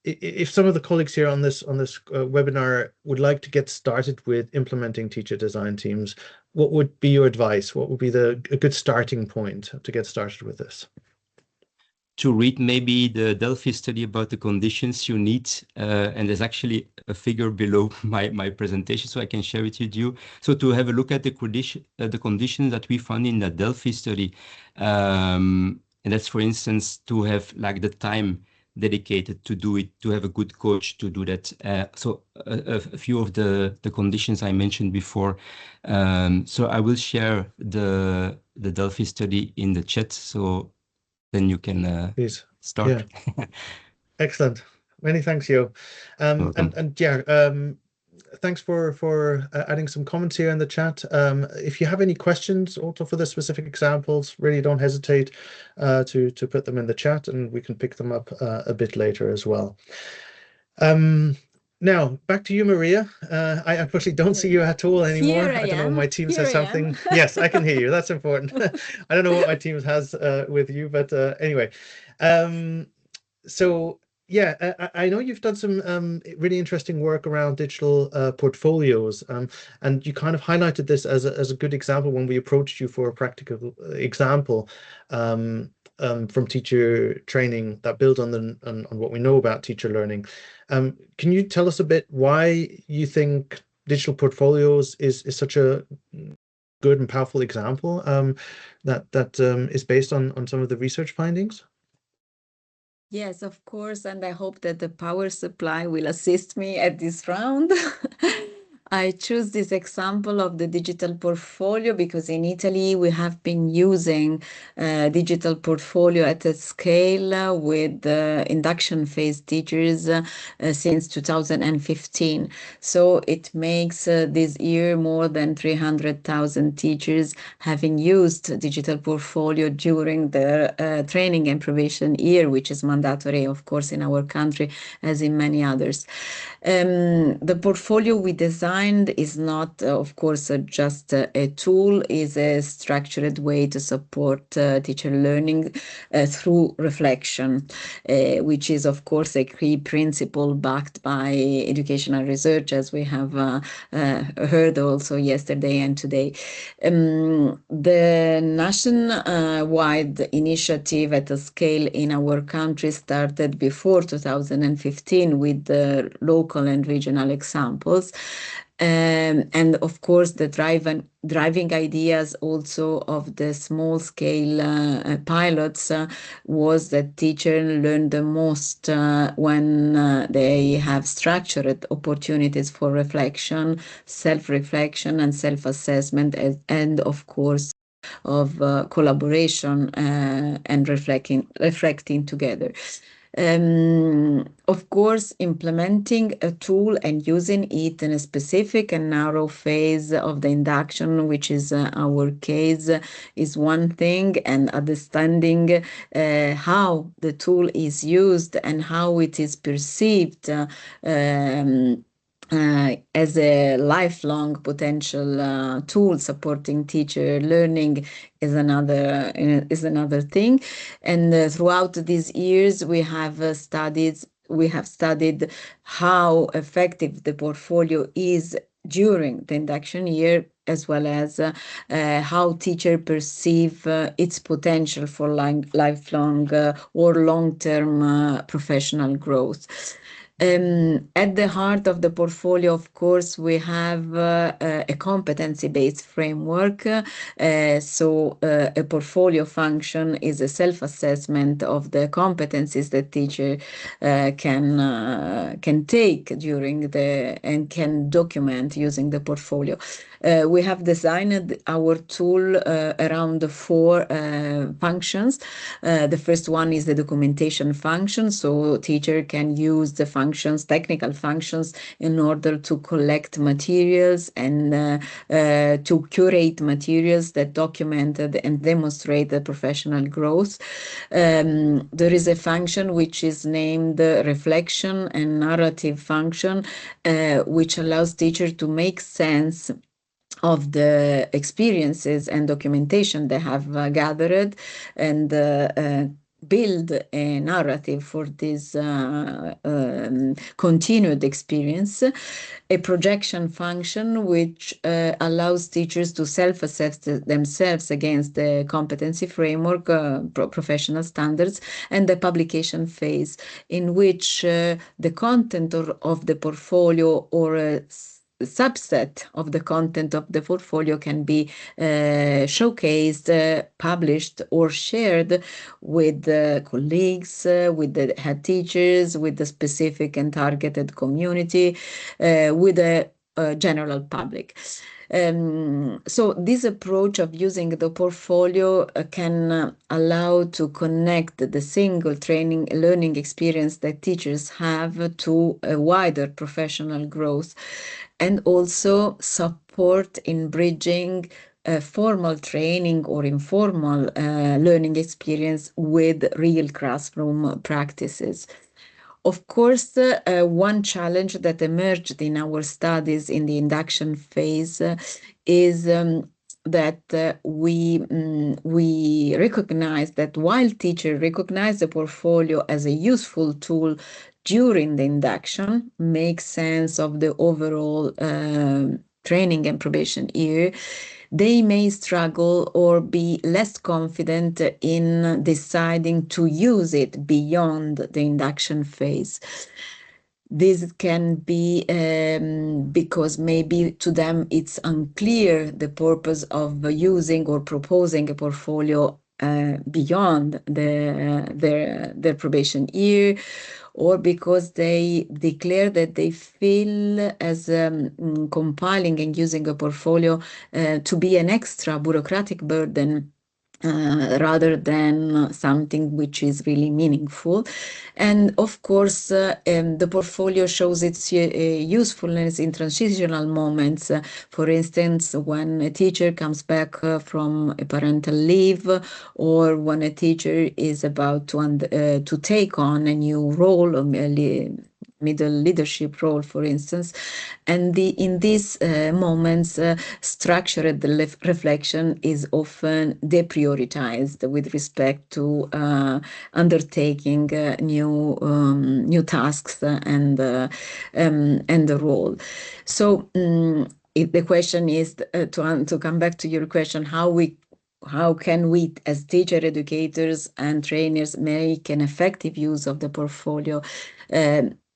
If some of the colleagues here on this webinar would like to get started with implementing teacher design teams, what would be your advice? What would be a good starting point to get started with this? To read maybe the Delphi study about the conditions you need, and there's actually a figure below my presentation, so I can share it with you. So to have a look at the conditions that we found in the Delphi study, and that's, for instance, to have like the time dedicated to do it, to have a good coach to do that. So a few of the conditions I mentioned before. So I will share the the Delphi study in the chat, so then you can Please. start. Yeah. Excellent. Many thanks, Yo. Welcome. And yeah, thanks for adding some comments here in the chat. If you have any questions also for the specific examples, really don't hesitate to put them in the chat, and we can pick them up a bit later as well. Now back to you, Maria. I unfortunately don't see you at all anymore. Here I don't know am. if my team Here says I something. am. Yes, I can hear you. That's important. I don't know what my team has with you, but anyway. So yeah, I know you've done some really interesting work around digital portfolios, and you kind of highlighted this as a good example when we approached you for a practical example from teacher training that builds on what we know about teacher learning. Can you tell us a bit why you think digital portfolios is such a good and powerful example that is based on some of the research findings? Yes, of course, and I hope that the power supply will assist me at this round. I choose this example of the digital portfolio because in Italy we have been using digital portfolio at a scale with induction phase teachers since 2015. So it makes this year more than 300,000 teachers having used digital portfolio during their training and probation year, which is mandatory, of course, in our country as in many others. The portfolio we designed is not, of course, just a tool, is a structured way to support teacher learning through reflection, which is, of course, a key principle backed by educational research, as we have heard also yesterday and today. The nationwide initiative at a scale in our country started before 2015 with the local and regional examples. And of course, the driving ideas also of the small scale pilots was that teachers learn the most when they have structured opportunities for reflection, self-reflection and self-assessment, and of course of collaboration and reflecting together. Of course, implementing a tool and using it in a specific and narrow phase of the induction, which is our case, is one thing, and understanding how the tool is used and how it is perceived as a lifelong potential tool supporting teacher learning is another thing. And throughout these years, we have studied how effective the portfolio is during the induction year, as well as how teachers perceive its potential for lifelong or long-term professional growth. At the heart of the portfolio, of course, we have a competency-based framework. So a portfolio function is a self-assessment of the competencies that teacher can take during and can document using the portfolio. We have designed our tool around 4 functions. The first one is the documentation function, so teacher can use the technical functions, in order to collect materials and to curate materials that documented and demonstrate the professional growth. There is a function which is named reflection and narrative function, which allows teacher to make sense of the experiences and documentation they have gathered and build a narrative for this continued experience. A projection function which allows teachers to self-assess themselves against the competency framework, professional standards, and the publication phase, in which the content of the portfolio or a subset of the content of the portfolio can be showcased, published, or shared with colleagues, with the head teachers, with the specific and targeted community, with a general public. So this approach of using the portfolio can allow to connect the single training learning experience that teachers have to a wider professional growth, and also support in bridging formal training or informal learning experience with real classroom practices. Of course, one challenge that emerged in our studies in the induction phase is that we recognize that while teachers recognize the portfolio as a useful tool during the induction, make sense of the overall training and probation year, they may struggle or be less confident in deciding to use it beyond the induction phase. This can be because maybe to them it's unclear the purpose of using or proposing a portfolio beyond their probation year, or because they declare that they feel as compiling and using a portfolio to be an extra bureaucratic burden rather than something which is really meaningful. And of course, the portfolio shows its usefulness in transitional moments. For instance, when a teacher comes back from a parental leave, or when a teacher is about to take on a new role, middle leadership role, for instance. And in these moments, structured reflection is often deprioritized with respect to undertaking new tasks and the role. So if the question is to come back to your question, how can we as teacher educators and trainers make an effective use of the portfolio?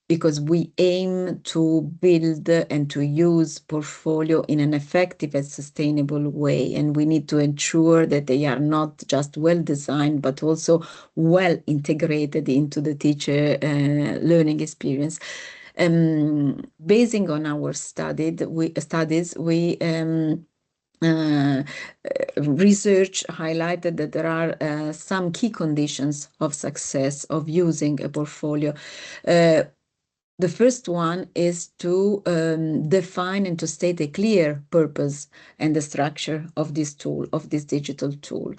Because we aim to build and to use portfolio in an effective and sustainable way, and we need to ensure that they are not just well designed but also well integrated into the teacher learning experience. Basing on our studies, we research highlighted that there are some key conditions of success of using a portfolio. The first one is to define and to state a clear purpose and the structure of this tool, of this digital tool.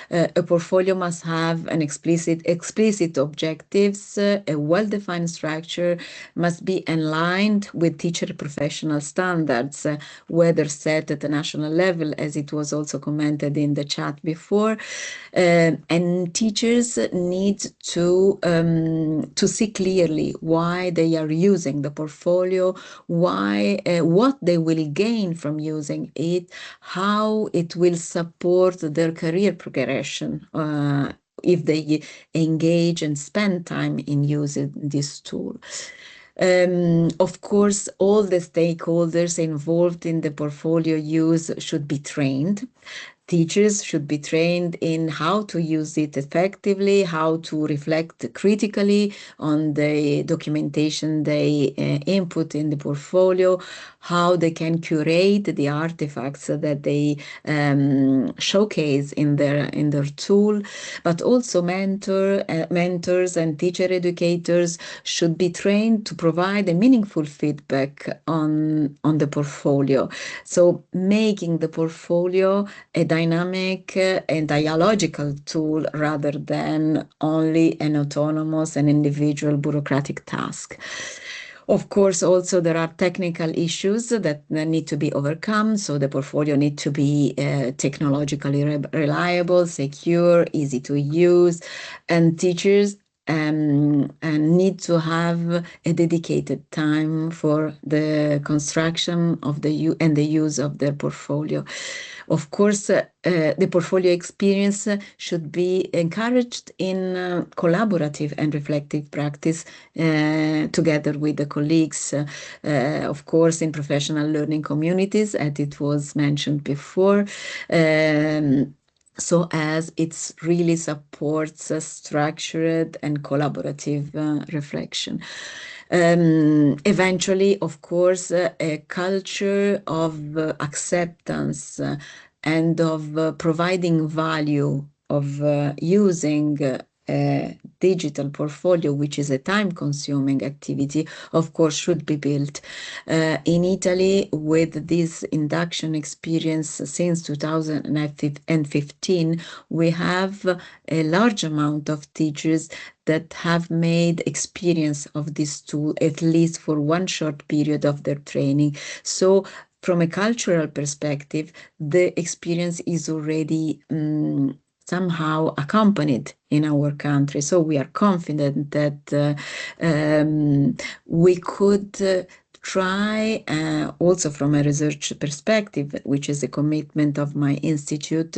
A portfolio must have an explicit objectives, a well-defined structure, must be aligned with teacher professional standards, whether set at the national level, as it was also commented in the chat before. And teachers need to see clearly why they are using the portfolio, what they will gain from using it, how it will support their career progression if they engage and spend time in using this tool. Of course, all the stakeholders involved in the portfolio use should be trained. Teachers should be trained in how to use it effectively, how to reflect critically on the documentation they input in the portfolio, how they can curate the artifacts that they showcase in their tool. But also mentors and teacher educators should be trained to provide a meaningful feedback on the portfolio. So making the portfolio a dynamic and dialogical tool rather than only an autonomous and individual bureaucratic task. Of course, also there are technical issues that need to be overcome. So the portfolio needs to be technologically reliable, secure, easy to use, and teachers and need to have a dedicated time for the construction of the use of their portfolio. Of course, the portfolio experience should be encouraged in collaborative and reflective practice together with the colleagues, of course, in professional learning communities, as it was mentioned before. So as it really supports a structured and collaborative reflection. Eventually, of course, a culture of acceptance and of providing value, of using a digital portfolio, which is a time-consuming activity, of course, should be built. In Italy, with this induction experience since 2015, we have a large amount of teachers that have made experience of this tool, at least for one short period of their training. So from a cultural perspective, the experience is already somehow accompanied in our country. So we are confident that we could try, also from a research perspective, which is a commitment of my institute,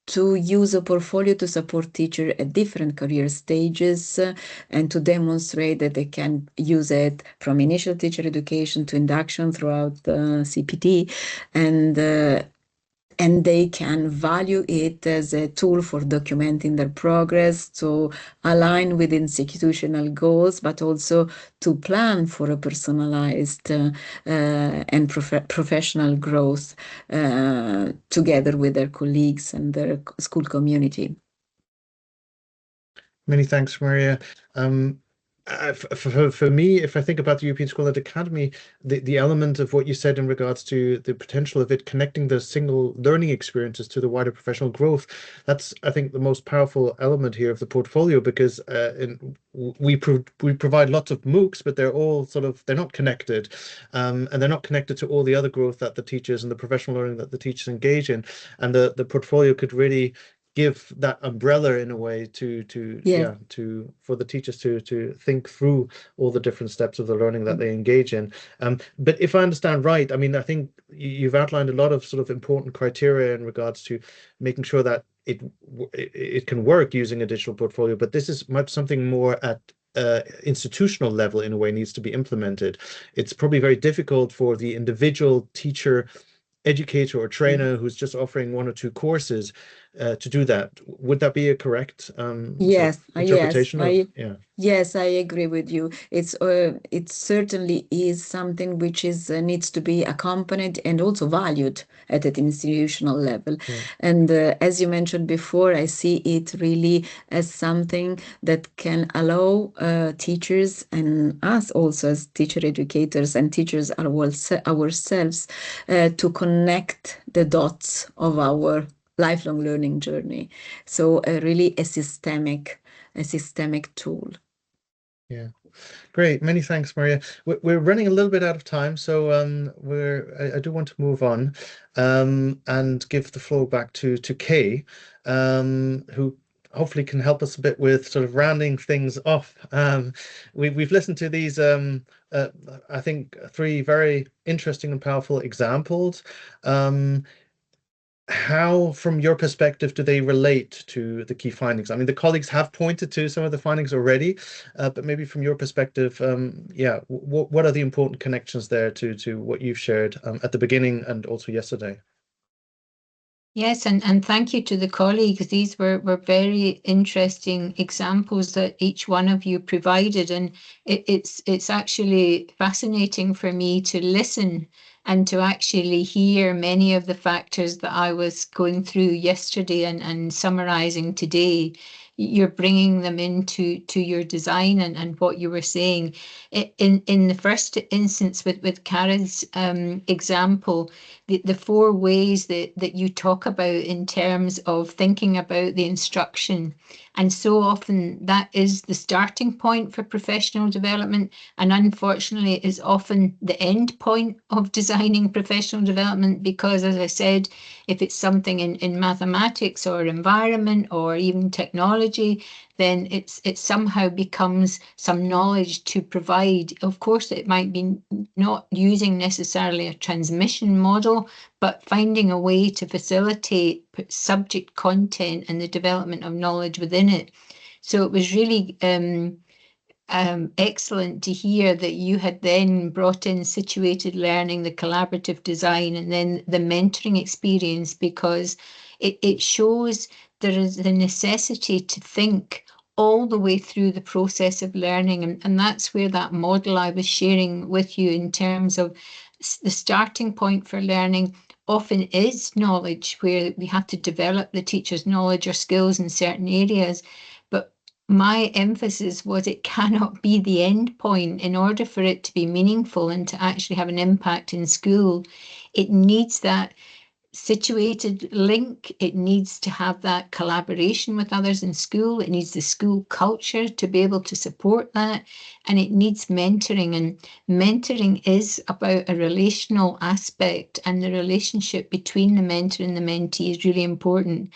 to use a portfolio to support teachers at different career stages and to demonstrate that they can use it from initial teacher education to induction throughout CPT, and they can value it as a tool for documenting their progress, to align with institutional goals, but also to plan for a personalized and professional growth together with their colleagues and their school community. Many thanks, Maria. For me, if I think about the European School Net Academy, the element of what you said in regards to the potential of it connecting the single learning experiences to the wider professional growth, that's, I think, the most powerful element here of the portfolio, because we provide lots of MOOCs, but they're all they're not connected, and they're not connected to all the other growth that the teachers and the professional learning that the teachers engage in, and the portfolio could really give that umbrella in a way for the teachers to think through all the different steps of the learning that they engage in. But if I understand right, I mean, I think you've outlined a lot of important criteria in regards to making sure that it can work using a digital portfolio, but this is much something more at institutional level in a way needs to be implemented. It's probably very difficult for the individual teacher, educator, or trainer who's just offering one or two courses to do that. Would that be a correct interpretation? Yes, I agree with you. It certainly is something which needs to be accompanied and also valued at an institutional level. Yeah. And as you mentioned before, I see it really as something that can allow teachers and us also as teacher educators and teachers ourselves to connect the dots of our lifelong learning journey. So really a systemic tool. Yeah, great. Many thanks, Maria. We're running a little bit out of time, so I do want to move on and give the floor back to Kay, who hopefully can help us a bit with rounding things off. We've listened to these I think 3 very interesting and powerful examples. How, from your perspective, do they relate to the key findings? I mean, the colleagues have pointed to some of the findings already, but maybe from your perspective, what are the important connections there to what you've shared at the beginning and also yesterday? Yes, and thank you to the colleagues. These were very interesting examples that each one of you provided, and it's actually fascinating for me to listen and to actually hear many of the factors that I was going through yesterday and summarizing today. You're bringing them into your design and what you were saying. In the first instance with Kara's example, the 4 ways that you talk about in terms of thinking about the instruction. And so often that is the starting point for professional development, and unfortunately is often the end point of designing professional development, because, as I said, if it's something in mathematics or environment or even technology, then it somehow becomes some knowledge to provide. Of course, it might be not using necessarily a transmission model, but finding a way to facilitate subject content and the development of knowledge within it. So it was really excellent to hear that you had then brought in situated learning, the collaborative design, and then the mentoring experience, because it shows there is the necessity to think all the way through the process of learning. And that's where that model I was sharing with you in terms of the starting point for learning often is knowledge, where we have to develop the teacher's knowledge or skills in certain areas. But my emphasis was it cannot be the end point. In order for it to be meaningful and to actually have an impact in school, it needs that situated link. It needs to have that collaboration with others in school. It needs the school culture to be able to support that. And it needs mentoring. And mentoring is about a relational aspect, and the relationship between the mentor and the mentee is really important.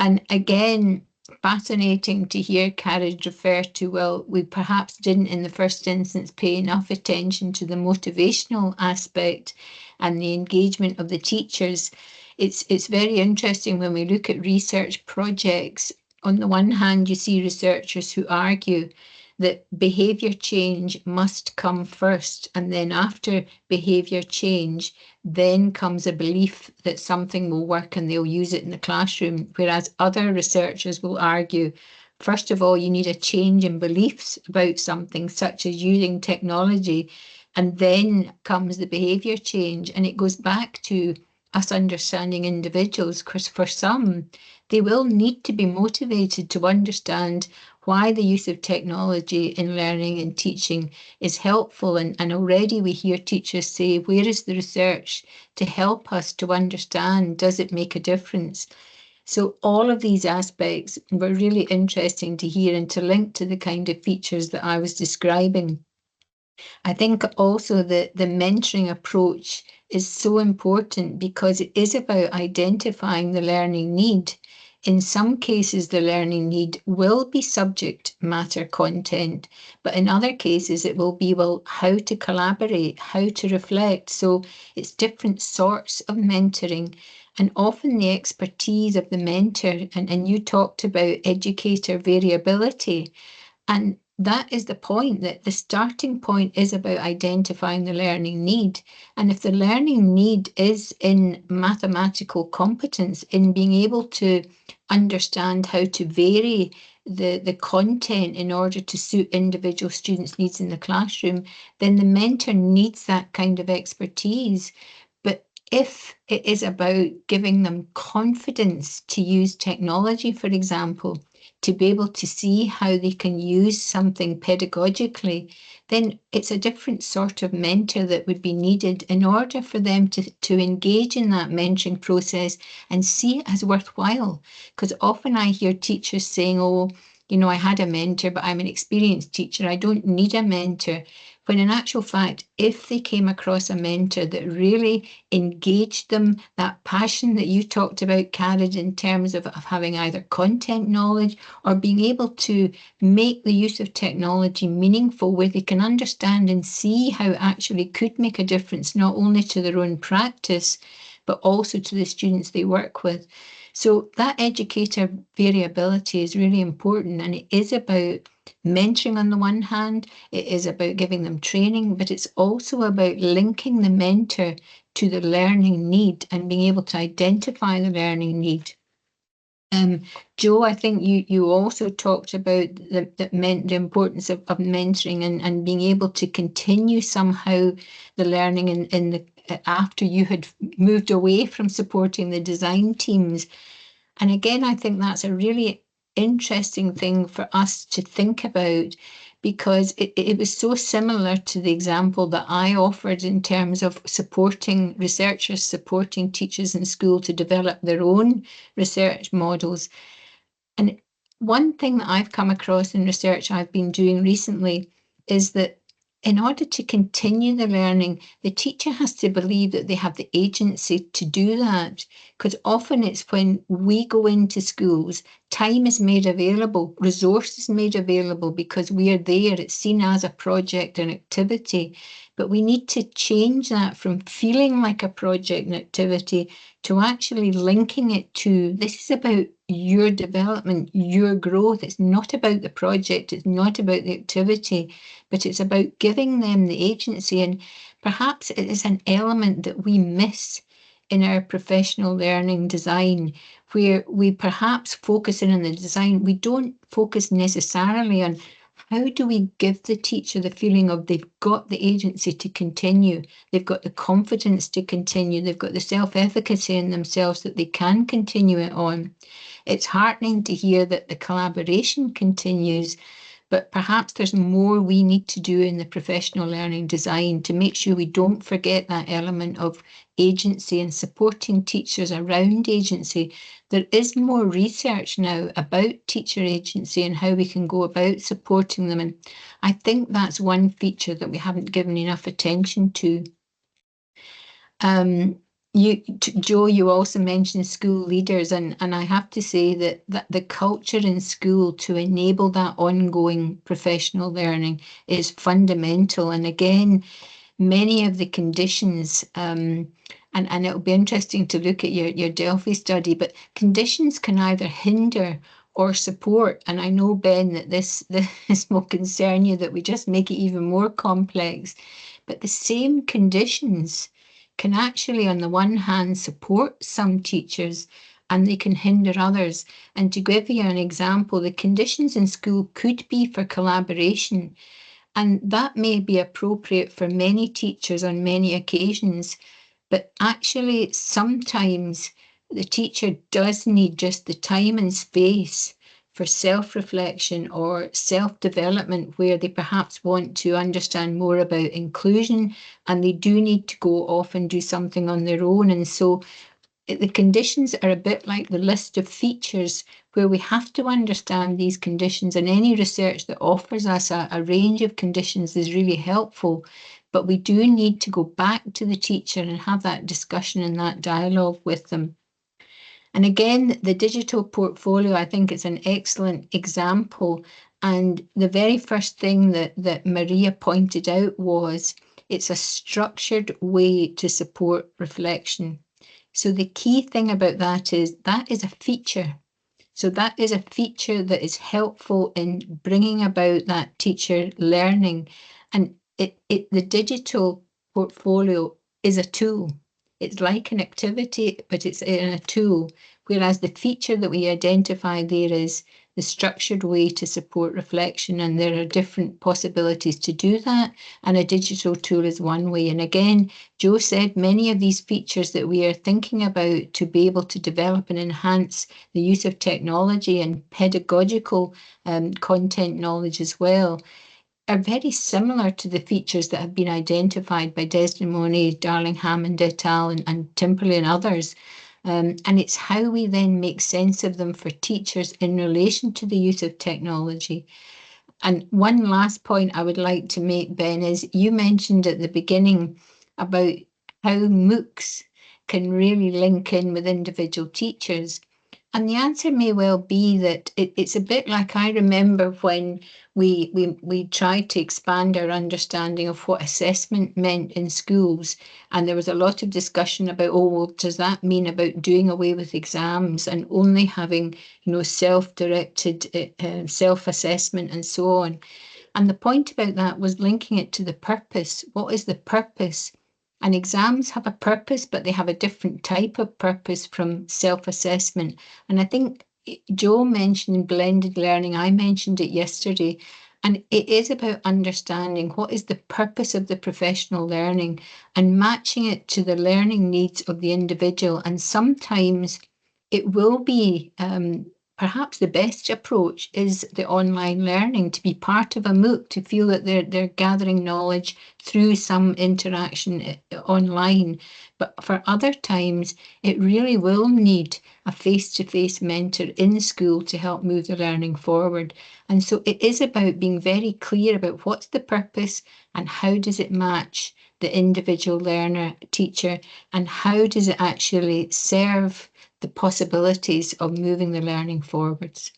And again, fascinating to hear Karen refer to, well, we perhaps didn't in the first instance pay enough attention to the motivational aspect and the engagement of the teachers. It's very interesting when we look at research projects. On the one hand, you see researchers who argue that behaviour change must come first, and then after behaviour change, then comes a belief that something will work and they'll use it in the classroom. Whereas other researchers will argue, first of all, you need a change in beliefs about something, such as using technology, and then comes the behaviour change. And it goes back to us understanding individuals, because for some, they will need to be motivated to understand why the use of technology in learning and teaching is helpful. And already we hear teachers say, where is the research to help us to understand, does it make a difference? So all of these aspects were really interesting to hear and to link to the kind of features that I was describing. I think also that the mentoring approach is so important because it is about identifying the learning need. In some cases, the learning need will be subject matter content, but in other cases, it will be, well, how to collaborate, how to reflect. So it's different sorts of mentoring, and often the expertise of the mentor, and you talked about educator variability, and that is the point, that the starting point is about identifying the learning need. And if the learning need is in mathematical competence, in being able to understand how to vary the content in order to suit individual students' needs in the classroom, then the mentor needs that kind of expertise. But if it is about giving them confidence to use technology, for example, to be able to see how they can use something pedagogically, then it's a different sort of mentor that would be needed in order for them to engage in that mentoring process and see it as worthwhile. Because often I hear teachers saying, oh, you know, I had a mentor, but I'm an experienced teacher, I don't need a mentor. When in actual fact, if they came across a mentor that really engaged them, that passion that you talked about, Karen, in terms of having either content knowledge or being able to make the use of technology meaningful, where they can understand and see how it actually could make a difference, not only to their own practice, but also to the students they work with. So that educator variability is really important, and it is about mentoring on the one hand, it is about giving them training, but it's also about linking the mentor to the learning need and being able to identify the learning need. Jo, I think you also talked about the importance of mentoring and being able to continue somehow the learning in the after you had moved away from supporting the design teams. And again, I think that's a really interesting thing for us to think about, because it was so similar to the example that I offered in terms of supporting researchers, supporting teachers in school to develop their own research models. And one thing that I've come across in research I've been doing recently is that in order to continue the learning, the teacher has to believe that they have the agency to do that. Because often it's when we go into schools, time is made available, resources made available because we are there. It's seen as a project and activity. But we need to change that from feeling like a project and activity to actually linking it to, this is about your development, your growth. It's not about the project, it's not about the activity, but it's about giving them the agency. And perhaps it is an element that we miss in our professional learning design, where we perhaps focus in on the design. We don't focus necessarily on how do we give the teacher the feeling of they've got the agency to continue, they've got the confidence to continue, they've got the self-efficacy in themselves that they can continue it on. It's heartening to hear that the collaboration continues, but perhaps there's more we need to do in the professional learning design to make sure we don't forget that element of agency and supporting teachers around agency. There is more research now about teacher agency and how we can go about supporting them. And I think that's one feature that we haven't given enough attention to. Joe, you also mentioned school leaders, and I have to say that the culture in school to enable that ongoing professional learning is fundamental. And again, many of the conditions, and it'll be interesting to look at your Delphi study, but conditions can either hinder or support. And I know, Ben, that this will concern you, that we just make it even more complex. But the same conditions can actually, on the one hand, support some teachers and they can hinder others. And to give you an example, the conditions in school could be for collaboration, and that may be appropriate for many teachers on many occasions, but actually sometimes the teacher does need just the time and space for self-reflection or self-development, where they perhaps want to understand more about inclusion and they do need to go off and do something on their own. And so the conditions are a bit like the list of features, where we have to understand these conditions, and any research that offers us a range of conditions is really helpful. But we do need to go back to the teacher and have that discussion and that dialogue with them. And again, the digital portfolio, I think it's an excellent example. And the very first thing that Maria pointed out was it's a structured way to support reflection. So the key thing about that is a feature. So that is a feature that is helpful in bringing about that teacher learning. And the digital portfolio is a tool. It's like an activity, but it's in a tool. Whereas the feature that we identify there is the structured way to support reflection, and there are different possibilities to do that, and a digital tool is one way. And again, Joe said many of these features that we are thinking about to be able to develop and enhance the use of technology and pedagogical content knowledge as well are very similar to the features that have been identified by Desdemona, Darling Hammond et al. And Timperley and others. And it's how we then make sense of them for teachers in relation to the use of technology. And one last point I would like to make, Ben, is you mentioned at the beginning about how MOOCs can really link in with individual teachers. And the answer may well be that it's a bit like, I remember when we tried to expand our understanding of what assessment meant in schools, and there was a lot of discussion about, oh, well, does that mean about doing away with exams and only having, self-directed self-assessment and so on. And the point about that was linking it to the purpose. What is the purpose? And exams have a purpose, but they have a different type of purpose from self-assessment. And I think Joe mentioned blended learning. I mentioned it yesterday. And it is about understanding what is the purpose of the professional learning and matching it to the learning needs of the individual. And sometimes it will be perhaps the best approach is the online learning, to be part of a MOOC, to feel that they're gathering knowledge through some interaction online. But for other times, it really will need a face-to-face mentor in school to help move the learning forward. And so it is about being very clear about what's the purpose and how does it match the individual learner, teacher, and how does it actually serve the possibilities of moving the learning forwards.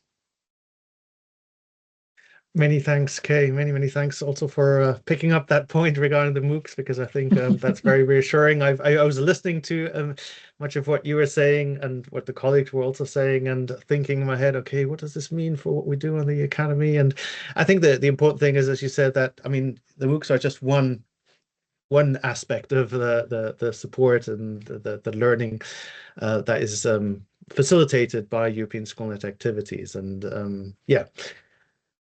Many thanks, Kay. Many thanks also for picking up that point regarding the MOOCs, because I think that's very reassuring. I was listening to much of what you were saying and what the colleagues were also saying, and thinking in my head, okay, what does this mean for what we do in the academy? And I think the important thing is, as you said, that I mean the MOOCs are just one aspect of the support and the learning that is facilitated by European SchoolNet activities. And yeah.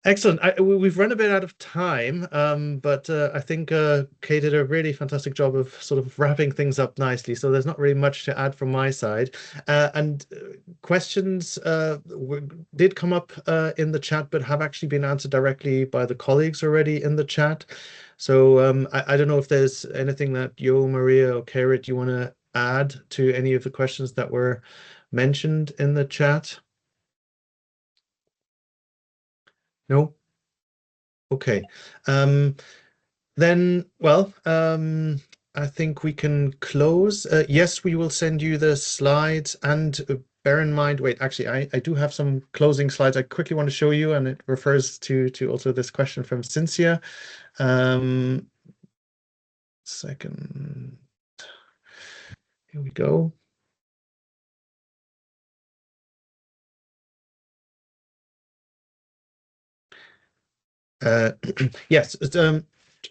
Excellent. We've run a bit out of time, but I think Kay did a really fantastic job of sort of wrapping things up nicely. So there's not really much to add from my side. And questions did come up in the chat, but have actually been answered directly by the colleagues already in the chat. So I don't know if there's anything that Jo, Maria, or Kairit you want to add to any of the questions that were mentioned in the chat. No? Okay. Then, well, I think we can close. Yes, we will send you the slides, and bear in mind, wait, actually, I do have some closing slides I quickly want to show you, and it refers to also this question from Cynthia. Second. Here we go. Yes,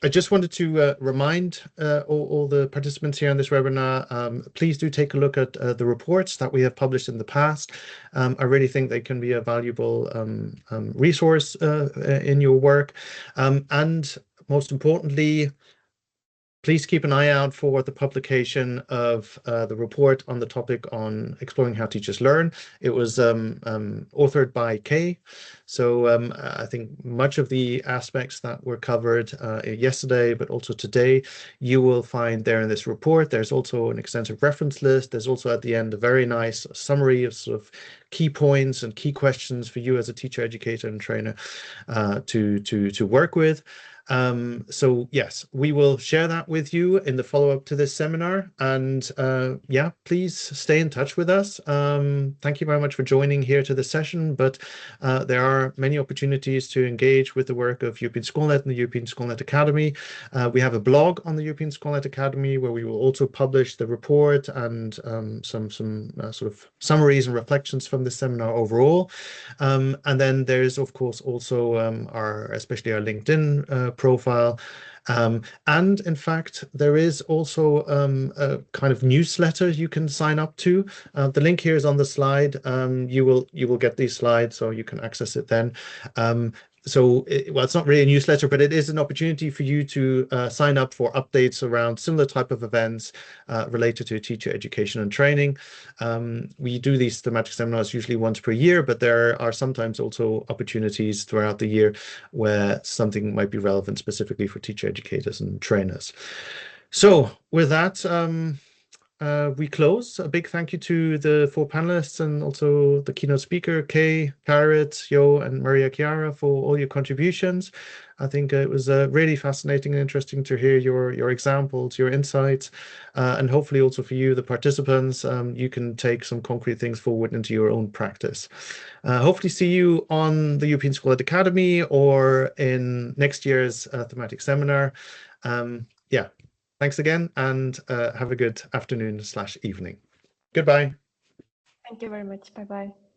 I just wanted to remind all the participants here on this webinar, please do take a look at the reports that we have published in the past. I really think they can be a valuable resource in your work. And most importantly, please keep an eye out for the publication of the report on the topic on exploring how teachers learn. It was authored by Kay. So I think much of the aspects that were covered yesterday, but also today, you will find there in this report. There's also an extensive reference list. There's also at the end a very nice summary of sort of key points and key questions for you as a teacher, educator, and trainer to work with. So yes, we will share that with you in the follow-up to this seminar. And yeah, please stay in touch with us. Thank you very much for joining here to the session, but there are many opportunities to engage with the work of European SchoolNet and the European SchoolNet Academy. We have a blog on the European SchoolNet Academy where we will also publish the report and some sort of summaries and reflections from the seminar overall. And then there's, of course, also especially our LinkedIn profile. And in fact, there is also a kind of newsletter you can sign up to. The link here is on the slide. You will get these slides, so you can access it then. So, well, it's not really a newsletter, but it is an opportunity for you to sign up for updates around similar type of events related to teacher education and training. We do these thematic seminars usually once per year, but there are sometimes also opportunities throughout the year where something might be relevant specifically for teacher educators and trainers. So with that, we close. A big thank you to the 4 panelists and also the keynote speaker, Kay, Kairit, Jo, and Maria Chiara for all your contributions. I think it was really fascinating and interesting to hear your examples, your insights, and hopefully also for you, the participants, you can take some concrete things forward into your own practice. Hopefully see you on the European SchoolNet Academy or in next year's thematic seminar. Yeah. Thanks again, and have a good afternoon/evening. Goodbye. Thank you very much. Bye-bye.